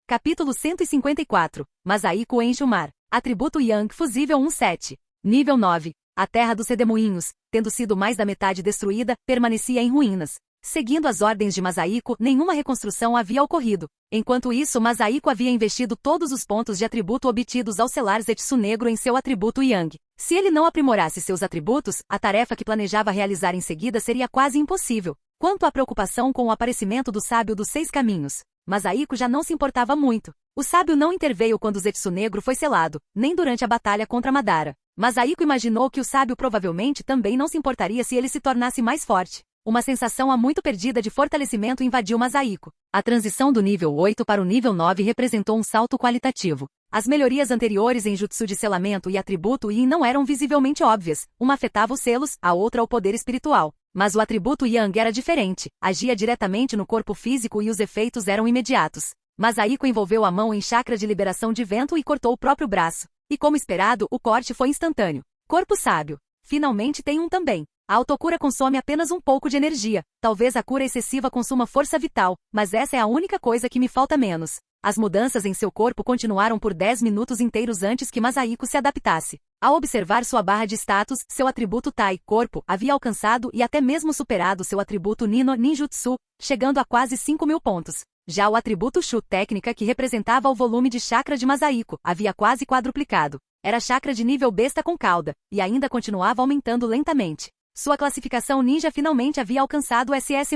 Capítulo 154. Masahiko enche o mar. Atributo Yang Fusível 1.7. Nível 9. A Terra dos Redemoinhos, tendo sido mais da metade destruída, permanecia em ruínas. Seguindo as ordens de Masahiko, nenhuma reconstrução havia ocorrido. Enquanto isso, Masahiko havia investido todos os pontos de atributo obtidos ao selar Zetsu Negro em seu atributo Yang. Se ele não aprimorasse seus atributos, a tarefa que planejava realizar em seguida seria quase impossível. Quanto à preocupação com o aparecimento do Sábio dos 6 Caminhos, Masahiko já não se importava muito. O sábio não interveio quando o Zetsu Negro foi selado, nem durante a batalha contra Madara. Masahiko imaginou que o sábio provavelmente também não se importaria se ele se tornasse mais forte. Uma sensação há muito perdida de fortalecimento invadiu Masahiko. A transição do nível 8 para o nível 9 representou um salto qualitativo. As melhorias anteriores em jutsu de selamento e atributo Yin não eram visivelmente óbvias. Uma afetava os selos, a outra o poder espiritual. Mas o atributo Yang era diferente, agia diretamente no corpo físico e os efeitos eram imediatos. Masahiko envolveu a mão em chakra de liberação de vento e cortou o próprio braço. E como esperado, o corte foi instantâneo. Corpo sábio. Finalmente tem um também. A autocura consome apenas um pouco de energia. Talvez a cura excessiva consuma força vital, mas essa é a única coisa que me falta menos. As mudanças em seu corpo continuaram por 10 minutos inteiros antes que Masahiko se adaptasse. Ao observar sua barra de status, seu atributo Tai, corpo, havia alcançado e até mesmo superado seu atributo Nino Ninjutsu, chegando a quase 5.000 pontos. Já o atributo Shu, técnica que representava o volume de chakra de Masahiko, havia quase quadruplicado. Era chakra de nível besta com cauda, e ainda continuava aumentando lentamente. Sua classificação ninja finalmente havia alcançado o SS+.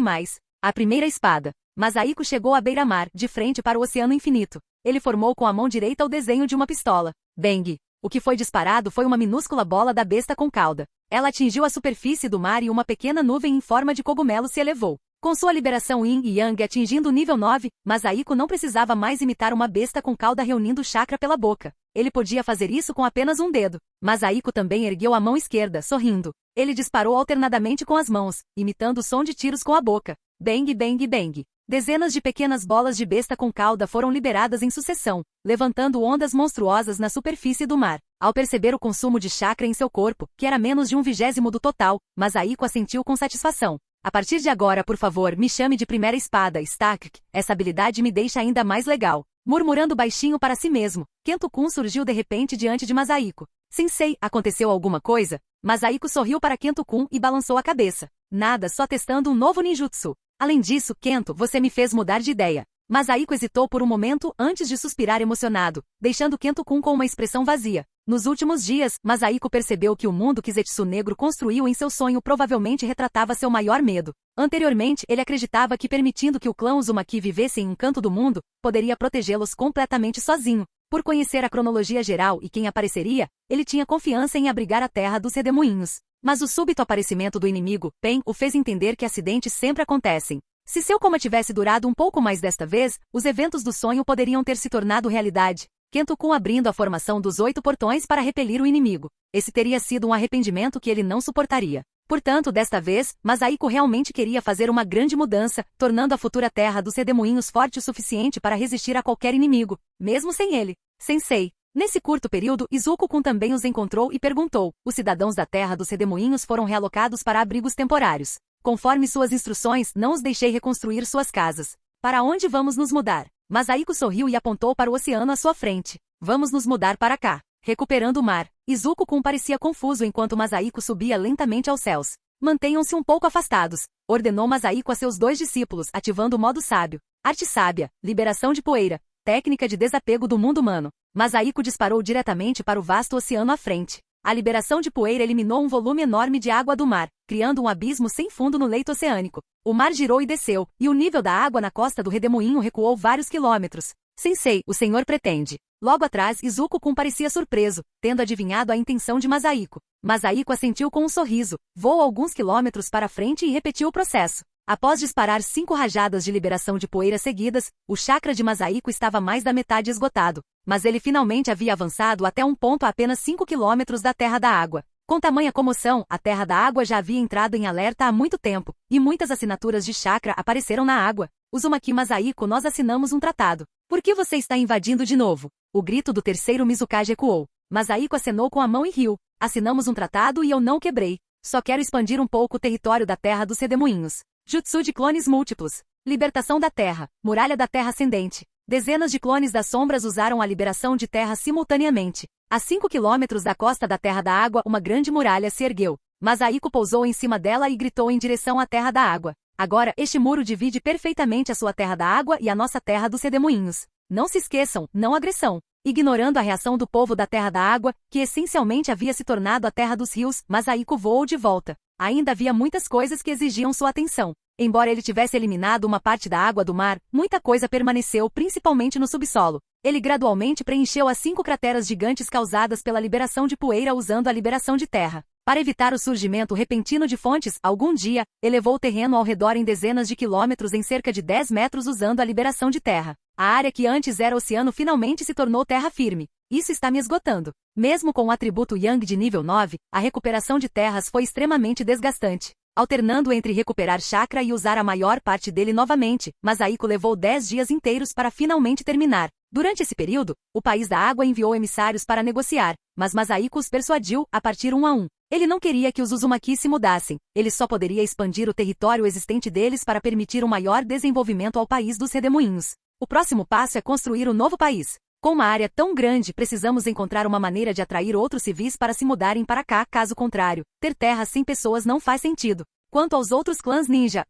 A primeira espada. Masahiko chegou à beira-mar, de frente para o Oceano Infinito. Ele formou com a mão direita o desenho de uma pistola. Bang! O que foi disparado foi uma minúscula bola da besta com cauda. Ela atingiu a superfície do mar e uma pequena nuvem em forma de cogumelo se elevou. Com sua liberação Yin e Yang atingindo o nível 9, Masahiko não precisava mais imitar uma besta com cauda reunindo chakra pela boca. Ele podia fazer isso com apenas um dedo. Masahiko também ergueu a mão esquerda, sorrindo. Ele disparou alternadamente com as mãos, imitando o som de tiros com a boca. Bang, bang, bang. Dezenas de pequenas bolas de besta com cauda foram liberadas em sucessão, levantando ondas monstruosas na superfície do mar. Ao perceber o consumo de chakra em seu corpo, que era menos de 1/20 do total, Masahiko assentiu com satisfação. A partir de agora, por favor, me chame de primeira espada, Stack. Essa habilidade me deixa ainda mais legal. Murmurando baixinho para si mesmo, Kento-kun surgiu de repente diante de Masahiko. Sensei, aconteceu alguma coisa? Masahiko sorriu para Kento-kun e balançou a cabeça. Nada, só testando um novo ninjutsu. Além disso, Kento, você me fez mudar de ideia. Masahiko hesitou por um momento antes de suspirar emocionado, deixando Kento-kun com uma expressão vazia. Nos últimos dias, Masahiko percebeu que o mundo que Zetsu Negro construiu em seu sonho provavelmente retratava seu maior medo. Anteriormente, ele acreditava que permitindo que o clã Uzumaki vivesse em um canto do mundo, poderia protegê-los completamente sozinho. Por conhecer a cronologia geral e quem apareceria, ele tinha confiança em abrigar a Terra dos Redemoinhos. Mas o súbito aparecimento do inimigo, Pen, o fez entender que acidentes sempre acontecem. Se seu coma tivesse durado um pouco mais desta vez, os eventos do sonho poderiam ter se tornado realidade. Kento-kun abrindo a formação dos 8 portões para repelir o inimigo. Esse teria sido um arrependimento que ele não suportaria. Portanto, desta vez, Masahiko realmente queria fazer uma grande mudança, tornando a futura Terra dos Redemoinhos forte o suficiente para resistir a qualquer inimigo, mesmo sem ele. Sensei. Nesse curto período, Izuku-kun também os encontrou e perguntou. Os cidadãos da Terra dos Redemoinhos foram realocados para abrigos temporários. Conforme suas instruções, não os deixei reconstruir suas casas. Para onde vamos nos mudar? Masahiko sorriu e apontou para o oceano à sua frente. Vamos nos mudar para cá. Recuperando o mar. Izuku-kun parecia confuso enquanto Masahiko subia lentamente aos céus. Mantenham-se um pouco afastados, ordenou Masahiko a seus 2 discípulos, ativando o modo sábio. Arte sábia, liberação de poeira, técnica de desapego do mundo humano. Masahiko disparou diretamente para o vasto oceano à frente. A liberação de poeira eliminou um volume enorme de água do mar, criando um abismo sem fundo no leito oceânico. O mar girou e desceu, e o nível da água na costa do redemoinho recuou vários quilômetros. Sensei, o senhor pretende. Logo atrás, Izuku-kun parecia surpreso, tendo adivinhado a intenção de Masaiko. Masaiko assentiu com um sorriso, voou alguns quilômetros para frente e repetiu o processo. Após disparar 5 rajadas de liberação de poeira seguidas, o chakra de Masaiko estava mais da metade esgotado, mas ele finalmente havia avançado até um ponto a apenas 5 quilômetros da Terra da Água. Com tamanha comoção, a Terra da Água já havia entrado em alerta há muito tempo, e muitas assinaturas de chakra apareceram na água. Uzumaki Masaiko, nós assinamos um tratado. Por que você está invadindo de novo? O grito do terceiro Mizukage ecoou. Masaiko acenou com a mão e riu. Assinamos um tratado e eu não quebrei. Só quero expandir um pouco o território da Terra dos Redemoinhos. Jutsu de clones múltiplos. Libertação da Terra. Muralha da Terra ascendente. Dezenas de clones das sombras usaram a liberação de terra simultaneamente. A 5 quilômetros da costa da Terra da Água, uma grande muralha se ergueu. Masaiko pousou em cima dela e gritou em direção à Terra da Água. Agora, este muro divide perfeitamente a sua Terra da Água e a nossa Terra dos Redemoinhos. Não se esqueçam, não agressão. Ignorando a reação do povo da Terra da Água, que essencialmente havia se tornado a Terra dos Rios, Masaiko voou de volta. Ainda havia muitas coisas que exigiam sua atenção. Embora ele tivesse eliminado uma parte da água do mar, muita coisa permaneceu, principalmente no subsolo. Ele gradualmente preencheu as 5 crateras gigantes causadas pela liberação de poeira usando a liberação de terra. Para evitar o surgimento repentino de fontes, algum dia, elevou o terreno ao redor em dezenas de quilômetros em cerca de 10 metros usando a liberação de terra. A área que antes era oceano finalmente se tornou terra firme. Isso está me esgotando. Mesmo com o atributo Yang de nível 9, a recuperação de terras foi extremamente desgastante. Alternando entre recuperar chakra e usar a maior parte dele novamente, Masaiko levou 10 dias inteiros para finalmente terminar. Durante esse período, o país da água enviou emissários para negociar, mas Masaiko os persuadiu a partir um a um. Ele não queria que os Uzumaki se mudassem, ele só poderia expandir o território existente deles para permitir um maior desenvolvimento ao país dos redemoinhos. O próximo passo é construir um novo país. Com uma área tão grande, precisamos encontrar uma maneira de atrair outros civis para se mudarem para cá, caso contrário, ter terra sem pessoas não faz sentido. Quanto aos outros clãs ninja,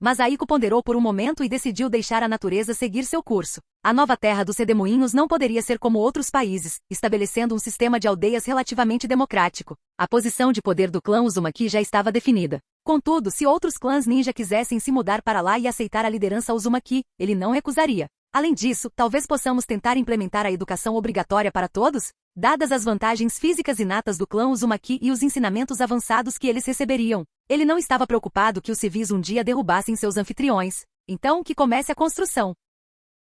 Masaiko ponderou por um momento e decidiu deixar a natureza seguir seu curso. A nova terra dos redemoinhos não poderia ser como outros países, estabelecendo um sistema de aldeias relativamente democrático. A posição de poder do clã Uzumaki já estava definida. Contudo, se outros clãs ninja quisessem se mudar para lá e aceitar a liderança Uzumaki, ele não recusaria. Além disso, talvez possamos tentar implementar a educação obrigatória para todos? Dadas as vantagens físicas inatas do clã Uzumaki e os ensinamentos avançados que eles receberiam, ele não estava preocupado que os civis um dia derrubassem seus anfitriões. Então, que comece a construção.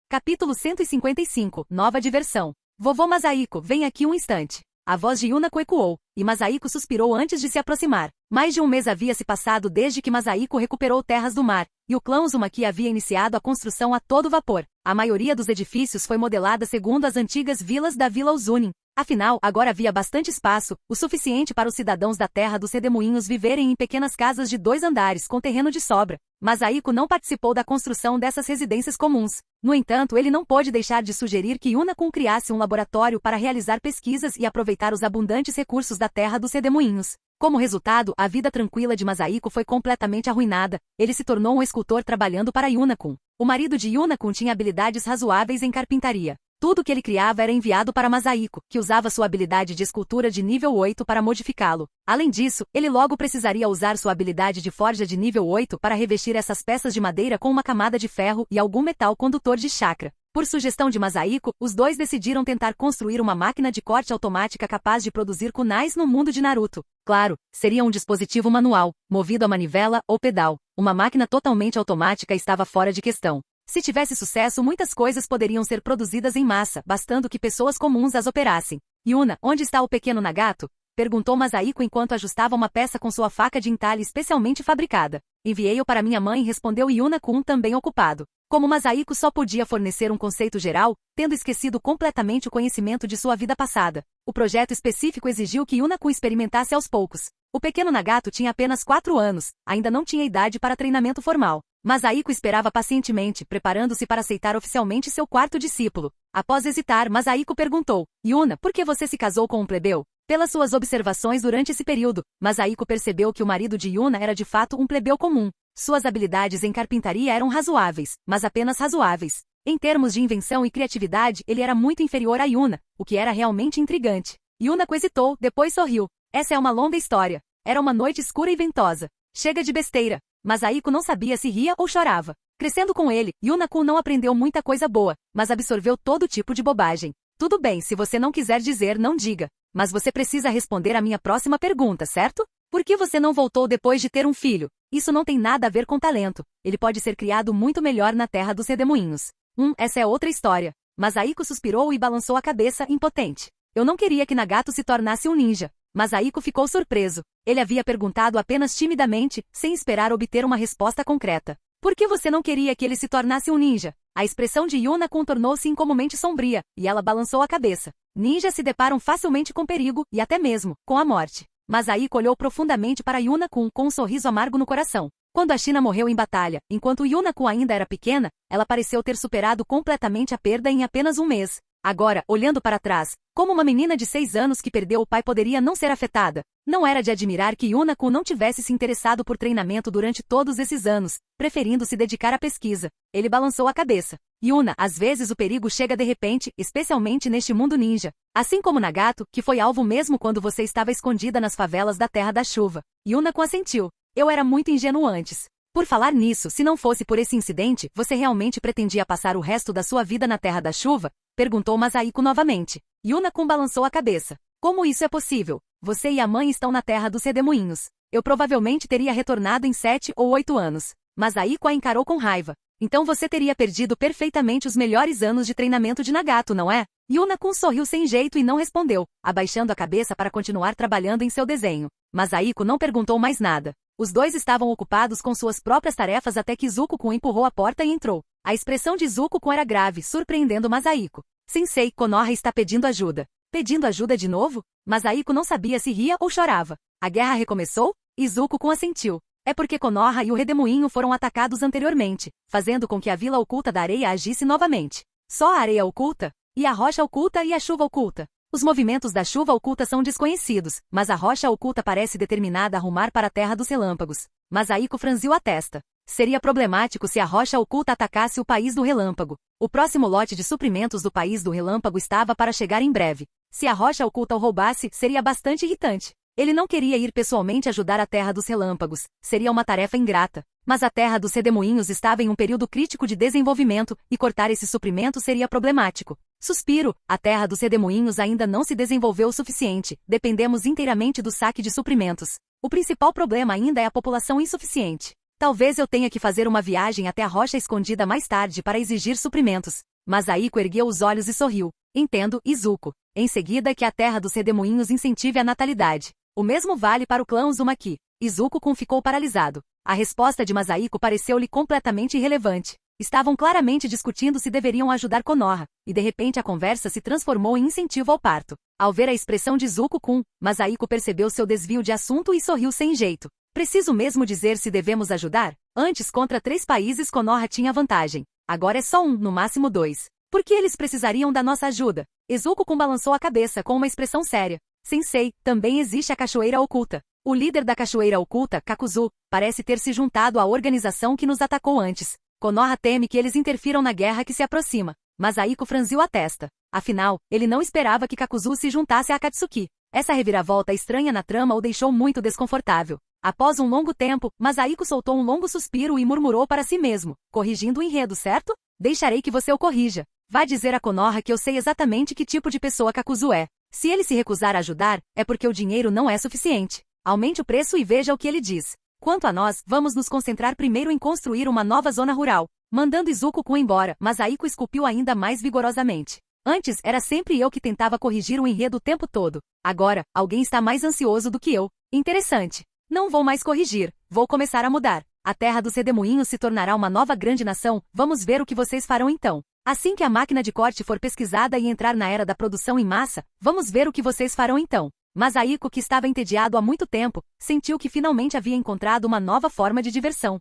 Capítulo 155, Nova diversão. Vovô Masaiko, vem aqui um instante. A voz de Yunako ecoou, e Masaiko suspirou antes de se aproximar. Mais de um mês havia se passado desde que Masaiko recuperou terras do mar, e o clã Uzumaki havia iniciado a construção a todo vapor. A maioria dos edifícios foi modelada segundo as antigas vilas da Vila Uzunin. Afinal, agora havia bastante espaço, o suficiente para os cidadãos da Terra dos Redemoinhos viverem em pequenas casas de 2 andares com terreno de sobra. Masaiko não participou da construção dessas residências comuns. No entanto, ele não pôde deixar de sugerir que Yunako criasse um laboratório para realizar pesquisas e aproveitar os abundantes recursos da Terra dos Redemoinhos. Como resultado, a vida tranquila de Masaiko foi completamente arruinada. Ele se tornou um escultor trabalhando para Yunako. O marido de Yunako tinha habilidades razoáveis em carpintaria. Tudo que ele criava era enviado para Masaiko, que usava sua habilidade de escultura de nível 8 para modificá-lo. Além disso, ele logo precisaria usar sua habilidade de forja de nível 8 para revestir essas peças de madeira com uma camada de ferro e algum metal condutor de chakra. Por sugestão de Masaiko, os dois decidiram tentar construir uma máquina de corte automática capaz de produzir kunais no mundo de Naruto. Claro, seria um dispositivo manual, movido a manivela ou pedal. Uma máquina totalmente automática estava fora de questão. Se tivesse sucesso, muitas coisas poderiam ser produzidas em massa, bastando que pessoas comuns as operassem. Yuna, onde está o pequeno Nagato? Perguntou Masaiko enquanto ajustava uma peça com sua faca de entalhe especialmente fabricada. Enviei-o para minha mãe, respondeu Yuna-kun, também ocupado. Como Masaiko só podia fornecer um conceito geral, tendo esquecido completamente o conhecimento de sua vida passada, o projeto específico exigiu que Yuna-kun experimentasse aos poucos. O pequeno Nagato tinha apenas 4 anos, ainda não tinha idade para treinamento formal. Masaiko esperava pacientemente, preparando-se para aceitar oficialmente seu 4º discípulo. Após hesitar, Masaiko perguntou, Yuna, por que você se casou com um plebeu? Pelas suas observações durante esse período, Masaiko percebeu que o marido de Yuna era de fato um plebeu comum. Suas habilidades em carpintaria eram razoáveis, mas apenas razoáveis. Em termos de invenção e criatividade, ele era muito inferior a Yuna, o que era realmente intrigante. Yunako hesitou, depois sorriu. Essa é uma longa história. Era uma noite escura e ventosa. Chega de besteira. Masahiko não sabia se ria ou chorava. Crescendo com ele, Yunako não aprendeu muita coisa boa, mas absorveu todo tipo de bobagem. Tudo bem, se você não quiser dizer, não diga. Mas você precisa responder a minha próxima pergunta, certo? Por que você não voltou depois de ter um filho? Isso não tem nada a ver com talento. Ele pode ser criado muito melhor na terra dos redemoinhos. Essa é outra história. Masahiko suspirou e balançou a cabeça, impotente. Eu não queria que Nagato se tornasse um ninja. Masahiko ficou surpreso. Ele havia perguntado apenas timidamente, sem esperar obter uma resposta concreta. Por que você não queria que ele se tornasse um ninja? A expressão de Yunako tornou-se incomumente sombria, e ela balançou a cabeça. Ninjas se deparam facilmente com perigo, e até mesmo, com a morte. Masahiko olhou profundamente para Yunako com um sorriso amargo no coração. Quando a China morreu em batalha, enquanto Yunako ainda era pequena, ela pareceu ter superado completamente a perda em apenas um mês. Agora, olhando para trás, como uma menina de 6 anos que perdeu o pai poderia não ser afetada? Não era de admirar que Yunako não tivesse se interessado por treinamento durante todos esses anos, preferindo se dedicar à pesquisa. Ele balançou a cabeça. Yuna, às vezes o perigo chega de repente, especialmente neste mundo ninja. Assim como Nagato, que foi alvo mesmo quando você estava escondida nas favelas da Terra da Chuva. Yunako assentiu. Eu era muito ingênuo antes. Por falar nisso, se não fosse por esse incidente, você realmente pretendia passar o resto da sua vida na Terra da Chuva? Perguntou Masahiko novamente. Yunako balançou a cabeça. Como isso é possível? Você e a mãe estão na Terra dos Redemoinhos. Eu provavelmente teria retornado em 7 ou 8 anos. Masahiko a encarou com raiva. Então você teria perdido perfeitamente os melhores anos de treinamento de Nagato, não é? Yunako sorriu sem jeito e não respondeu, abaixando a cabeça para continuar trabalhando em seu desenho. Masahiko não perguntou mais nada. Os dois estavam ocupados com suas próprias tarefas até que Izuku-kun empurrou a porta e entrou. A expressão de Izuku-kun era grave, surpreendendo Masahiko. Sensei, Konoha está pedindo ajuda. Pedindo ajuda de novo? Masahiko não sabia se ria ou chorava. A guerra recomeçou? Izuku-kun assentiu. É porque Konoha e o Redemoinho foram atacados anteriormente, fazendo com que a Vila Oculta da Areia agisse novamente. Só a areia oculta? E a rocha oculta e a chuva oculta? Os movimentos da chuva oculta são desconhecidos, mas a rocha oculta parece determinada a rumar para a Terra dos Relâmpagos. Masahiko franziu a testa. Seria problemático se a rocha oculta atacasse o País do Relâmpago. O próximo lote de suprimentos do País do Relâmpago estava para chegar em breve. Se a rocha oculta o roubasse, seria bastante irritante. Ele não queria ir pessoalmente ajudar a Terra dos Relâmpagos. Seria uma tarefa ingrata. Mas a Terra dos Redemoinhos estava em um período crítico de desenvolvimento, e cortar esse suprimento seria problemático. Suspiro, a Terra dos Redemoinhos ainda não se desenvolveu o suficiente, dependemos inteiramente do saque de suprimentos. O principal problema ainda é a população insuficiente. Talvez eu tenha que fazer uma viagem até a rocha escondida mais tarde para exigir suprimentos. Masahiko ergueu os olhos e sorriu. Entendo, Izuku. Em seguida que a Terra dos Redemoinhos incentive a natalidade. O mesmo vale para o clã Uzumaki. Izuku-kun ficou paralisado. A resposta de Masahiko pareceu-lhe completamente irrelevante. Estavam claramente discutindo se deveriam ajudar Konoha, e de repente a conversa se transformou em incentivo ao parto. Ao ver a expressão de Izuku-kun, Masahiko percebeu seu desvio de assunto e sorriu sem jeito. Preciso mesmo dizer se devemos ajudar? Antes, contra 3 países Konoha tinha vantagem. Agora é só 1, no máximo 2. Por que eles precisariam da nossa ajuda? Izuku-kun balançou a cabeça com uma expressão séria. Sensei, também existe a Cachoeira Oculta. O líder da Cachoeira Oculta, Kakuzu, parece ter se juntado à organização que nos atacou antes. Konoha teme que eles interfiram na guerra que se aproxima. Masahiko franziu a testa. Afinal, ele não esperava que Kakuzu se juntasse a Akatsuki. Essa reviravolta estranha na trama o deixou muito desconfortável. Após um longo tempo, Masahiko soltou um longo suspiro e murmurou para si mesmo, corrigindo o enredo, certo? Deixarei que você o corrija. Vá dizer a Konoha que eu sei exatamente que tipo de pessoa Kakuzu é. Se ele se recusar a ajudar, é porque o dinheiro não é suficiente. Aumente o preço e veja o que ele diz. Quanto a nós, vamos nos concentrar primeiro em construir uma nova zona rural. Mandando Izuku-kun embora, Masahiko esculpiu ainda mais vigorosamente. Antes, era sempre eu que tentava corrigir o enredo o tempo todo. Agora, alguém está mais ansioso do que eu. Interessante. Não vou mais corrigir, vou começar a mudar. A Terra dos Redemoinhos se tornará uma nova grande nação, vamos ver o que vocês farão então. Assim que a máquina de corte for pesquisada e entrar na era da produção em massa, vamos ver o que vocês farão então. Masahiko, que estava entediado há muito tempo, sentiu que finalmente havia encontrado uma nova forma de diversão.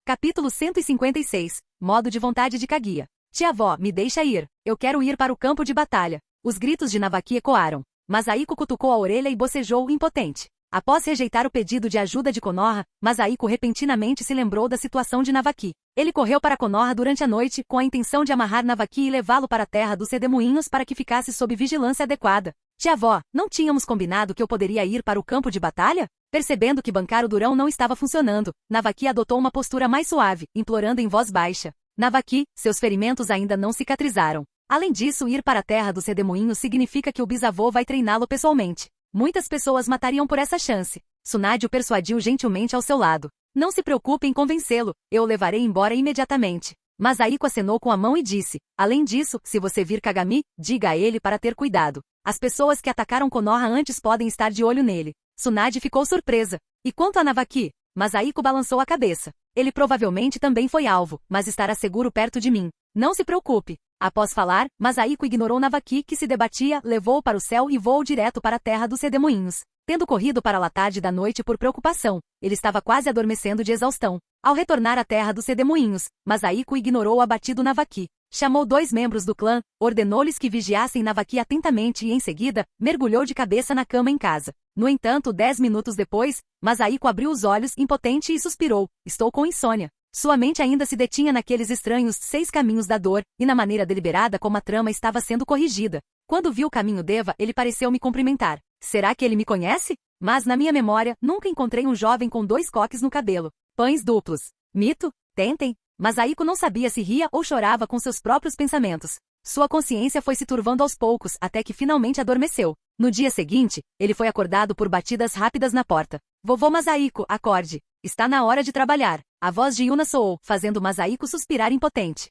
Capítulo 156. Modo de vontade de Kaguya. Tia-avó, me deixa ir. Eu quero ir para o campo de batalha. Os gritos de Navaki ecoaram. Masahiko cutucou a orelha e bocejou, impotente. Após rejeitar o pedido de ajuda de Konoha, Masahiko repentinamente se lembrou da situação de Navaki. Ele correu para Konoha durante a noite com a intenção de amarrar Navaki e levá-lo para a terra dos redemoinhos para que ficasse sob vigilância adequada. Tia-avó, não tínhamos combinado que eu poderia ir para o campo de batalha? Percebendo que bancar o durão não estava funcionando, Navaki adotou uma postura mais suave, implorando em voz baixa. Navaki, seus ferimentos ainda não cicatrizaram. Além disso, ir para a terra dos redemoinhos significa que o bisavô vai treiná-lo pessoalmente. Muitas pessoas matariam por essa chance. Tsunade o persuadiu gentilmente ao seu lado. Não se preocupe em convencê-lo, eu o levarei embora imediatamente. Masahiko acenou com a mão e disse, além disso, se você vir Kagami, diga a ele para ter cuidado. As pessoas que atacaram Konoha antes podem estar de olho nele. Tsunade ficou surpresa. E quanto a Navaki? Masahiko balançou a cabeça. Ele provavelmente também foi alvo, mas estará seguro perto de mim. Não se preocupe. Após falar, Masahiko ignorou Navaki que se debatia, levou-o para o céu e voou direto para a terra dos redemoinhos. Tendo corrido para lá tarde da noite por preocupação, ele estava quase adormecendo de exaustão. Ao retornar à terra dos redemoinhos, Masahiko ignorou o abatido Navaki. Chamou 2 membros do clã, ordenou-lhes que vigiassem Navaki atentamente e em seguida, mergulhou de cabeça na cama em casa. No entanto, 10 minutos depois, Masahiko abriu os olhos, impotente e suspirou, estou com insônia. Sua mente ainda se detinha naqueles estranhos 6 caminhos da dor, e na maneira deliberada como a trama estava sendo corrigida. Quando viu o caminho Deva, ele pareceu me cumprimentar. Será que ele me conhece? Mas na minha memória, nunca encontrei um jovem com 2 coques no cabelo. Pães duplos. Mito? Tentem. Masahiko não sabia se ria ou chorava com seus próprios pensamentos. Sua consciência foi se turvando aos poucos, até que finalmente adormeceu. No dia seguinte, ele foi acordado por batidas rápidas na porta. Vovô Masahiko, acorde. Está na hora de trabalhar. A voz de Yuna soou, fazendo Masahiko suspirar impotente.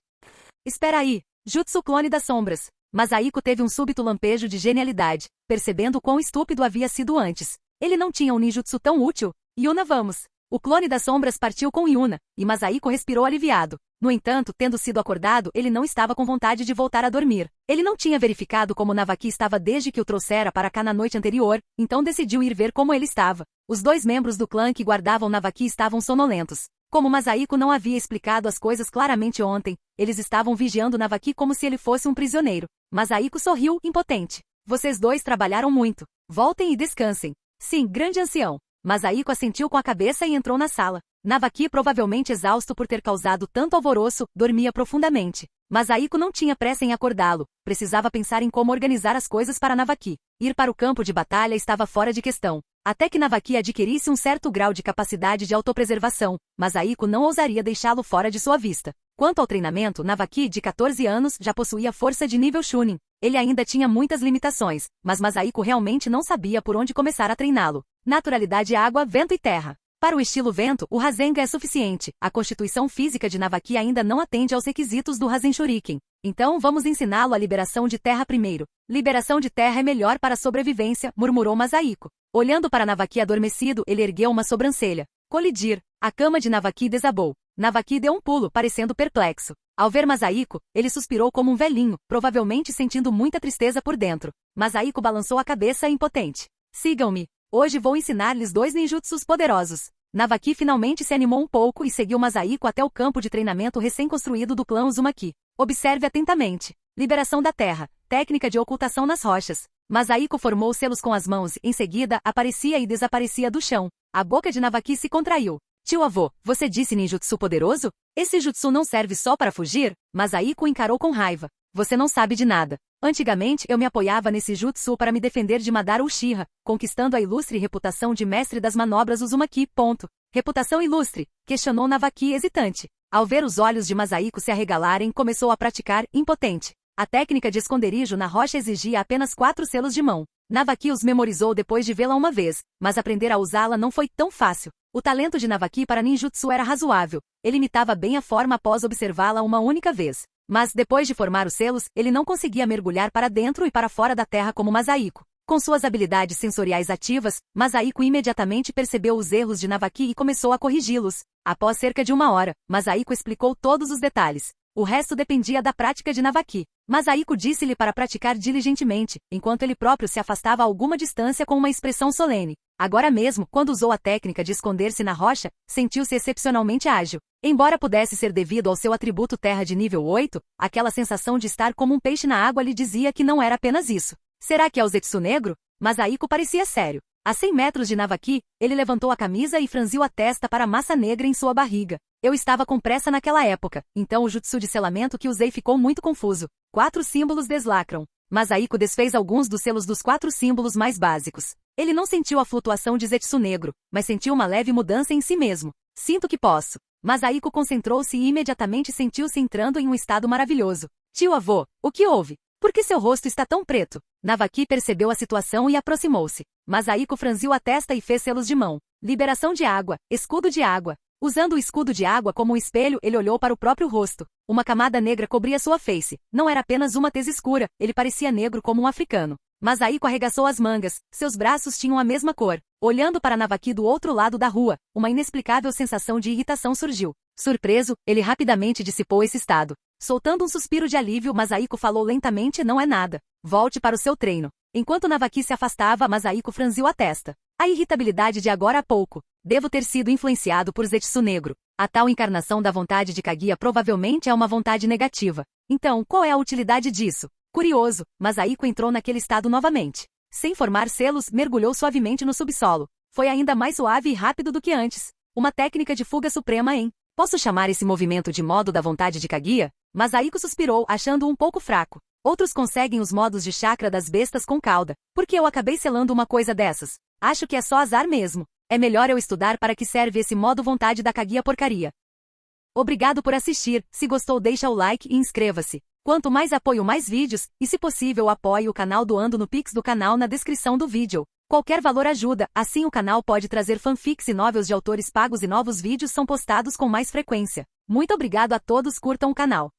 Espera aí. Jutsu Clone das Sombras. Masahiko teve um súbito lampejo de genialidade, percebendo quão estúpido havia sido antes. Ele não tinha um ninjutsu tão útil. Yuna, vamos. O Clone das Sombras partiu com Yuna, e Masahiko respirou aliviado. No entanto, tendo sido acordado, ele não estava com vontade de voltar a dormir. Ele não tinha verificado como Navaki estava desde que o trouxera para cá na noite anterior, então decidiu ir ver como ele estava. Os 2 membros do clã que guardavam Navaki estavam sonolentos. Como Masahiko não havia explicado as coisas claramente ontem, eles estavam vigiando Navaki como se ele fosse um prisioneiro. Masahiko sorriu, impotente. Vocês 2 trabalharam muito. Voltem e descansem. Sim, grande ancião. Masahiko assentiu com a cabeça e entrou na sala. Navaki, provavelmente exausto por ter causado tanto alvoroço, dormia profundamente. Masahiko não tinha pressa em acordá-lo, precisava pensar em como organizar as coisas para Navaki. Ir para o campo de batalha estava fora de questão. Até que Navaki adquirisse um certo grau de capacidade de autopreservação, Masahiko não ousaria deixá-lo fora de sua vista. Quanto ao treinamento, Navaki, de 14 anos, já possuía força de nível Chunin. Ele ainda tinha muitas limitações, mas Masahiko realmente não sabia por onde começar a treiná-lo. Naturalidade água, vento e terra. Para o estilo vento, o Rasengan é suficiente. A constituição física de Navaki ainda não atende aos requisitos do Rasen Shuriken. Então vamos ensiná-lo a liberação de terra primeiro. Liberação de terra é melhor para a sobrevivência, murmurou Masahiko. Olhando para Navaki adormecido, ele ergueu uma sobrancelha. Colidir. A cama de Navaki desabou. Navaki deu um pulo, parecendo perplexo. Ao ver Masahiko, ele suspirou como um velhinho, provavelmente sentindo muita tristeza por dentro. Masahiko balançou a cabeça impotente. Sigam-me. Hoje vou ensinar-lhes 2 ninjutsus poderosos. Navaki finalmente se animou um pouco e seguiu Masahiko até o campo de treinamento recém-construído do clã Uzumaki. Observe atentamente. Liberação da terra. Técnica de ocultação nas rochas. Masahiko formou selos com as mãos e, em seguida, aparecia e desaparecia do chão. A boca de Navaki se contraiu. Tio-avô, você disse ninjutsu poderoso? Esse jutsu não serve só para fugir? Masahiko encarou com raiva. Você não sabe de nada. Antigamente eu me apoiava nesse jutsu para me defender de Madara Uchiha, conquistando a ilustre reputação de mestre das manobras Uzumaki. Reputação ilustre? Questionou Navaki hesitante. Ao ver os olhos de Masahiko se arregalarem, começou a praticar, impotente. A técnica de esconderijo na rocha exigia apenas 4 selos de mão. Navaki os memorizou depois de vê-la uma vez, mas aprender a usá-la não foi tão fácil. O talento de Navaki para ninjutsu era razoável. Ele imitava bem a forma após observá-la uma única vez. Mas, depois de formar os selos, ele não conseguia mergulhar para dentro e para fora da terra como Masahiko. Com suas habilidades sensoriais ativas, Masahiko imediatamente percebeu os erros de Navaki e começou a corrigi-los. Após cerca de 1 hora, Masahiko explicou todos os detalhes. O resto dependia da prática de Navaki. Masahiko disse-lhe para praticar diligentemente, enquanto ele próprio se afastava a alguma distância com uma expressão solene. Agora mesmo, quando usou a técnica de esconder-se na rocha, sentiu-se excepcionalmente ágil. Embora pudesse ser devido ao seu atributo terra de nível 8, aquela sensação de estar como um peixe na água lhe dizia que não era apenas isso. Será que é o Zetsu negro? Masahiko parecia sério. A 100 metros de Navaki, ele levantou a camisa e franziu a testa para a massa negra em sua barriga. Eu estava com pressa naquela época, então o jutsu de selamento que usei ficou muito confuso. 4 símbolos deslacram. Masaiko desfez alguns dos selos dos 4 símbolos mais básicos. Ele não sentiu a flutuação de Zetsu negro, mas sentiu uma leve mudança em si mesmo. Sinto que posso. Masaiko concentrou-se e imediatamente sentiu-se entrando em um estado maravilhoso. Tio avô, o que houve? Por que seu rosto está tão preto? Navaki percebeu a situação e aproximou-se. Masaiko franziu a testa e fez selos de mão. Liberação de água, escudo de água. Usando o escudo de água como um espelho, ele olhou para o próprio rosto. Uma camada negra cobria sua face. Não era apenas uma tez escura, ele parecia negro como um africano. Masaiko arregaçou as mangas, seus braços tinham a mesma cor. Olhando para Navaki do outro lado da rua, uma inexplicável sensação de irritação surgiu. Surpreso, ele rapidamente dissipou esse estado. Soltando um suspiro de alívio, Masaiko falou lentamente: não é nada. Volte para o seu treino. Enquanto Navaki se afastava, Masaiko franziu a testa. A irritabilidade de agora a pouco. Devo ter sido influenciado por Zetsu negro. A tal encarnação da vontade de Kaguya provavelmente é uma vontade negativa. Então, qual é a utilidade disso? Curioso, Masaiko entrou naquele estado novamente. Sem formar selos, mergulhou suavemente no subsolo. Foi ainda mais suave e rápido do que antes. Uma técnica de fuga suprema em... Posso chamar esse movimento de modo da vontade de Kaguya? Masaiko suspirou, achando um pouco fraco. Outros conseguem os modos de chakra das bestas com cauda. Por que eu acabei selando uma coisa dessas? Acho que é só azar mesmo. É melhor eu estudar para que serve esse modo vontade da Kaguya porcaria. Obrigado por assistir. Se gostou, deixa o like e inscreva-se. Quanto mais apoio, mais vídeos, e se possível apoie o canal doando no Pix do canal na descrição do vídeo. Qualquer valor ajuda, assim o canal pode trazer fanfics e novels de autores pagos e novos vídeos são postados com mais frequência. Muito obrigado a todos, curtam o canal.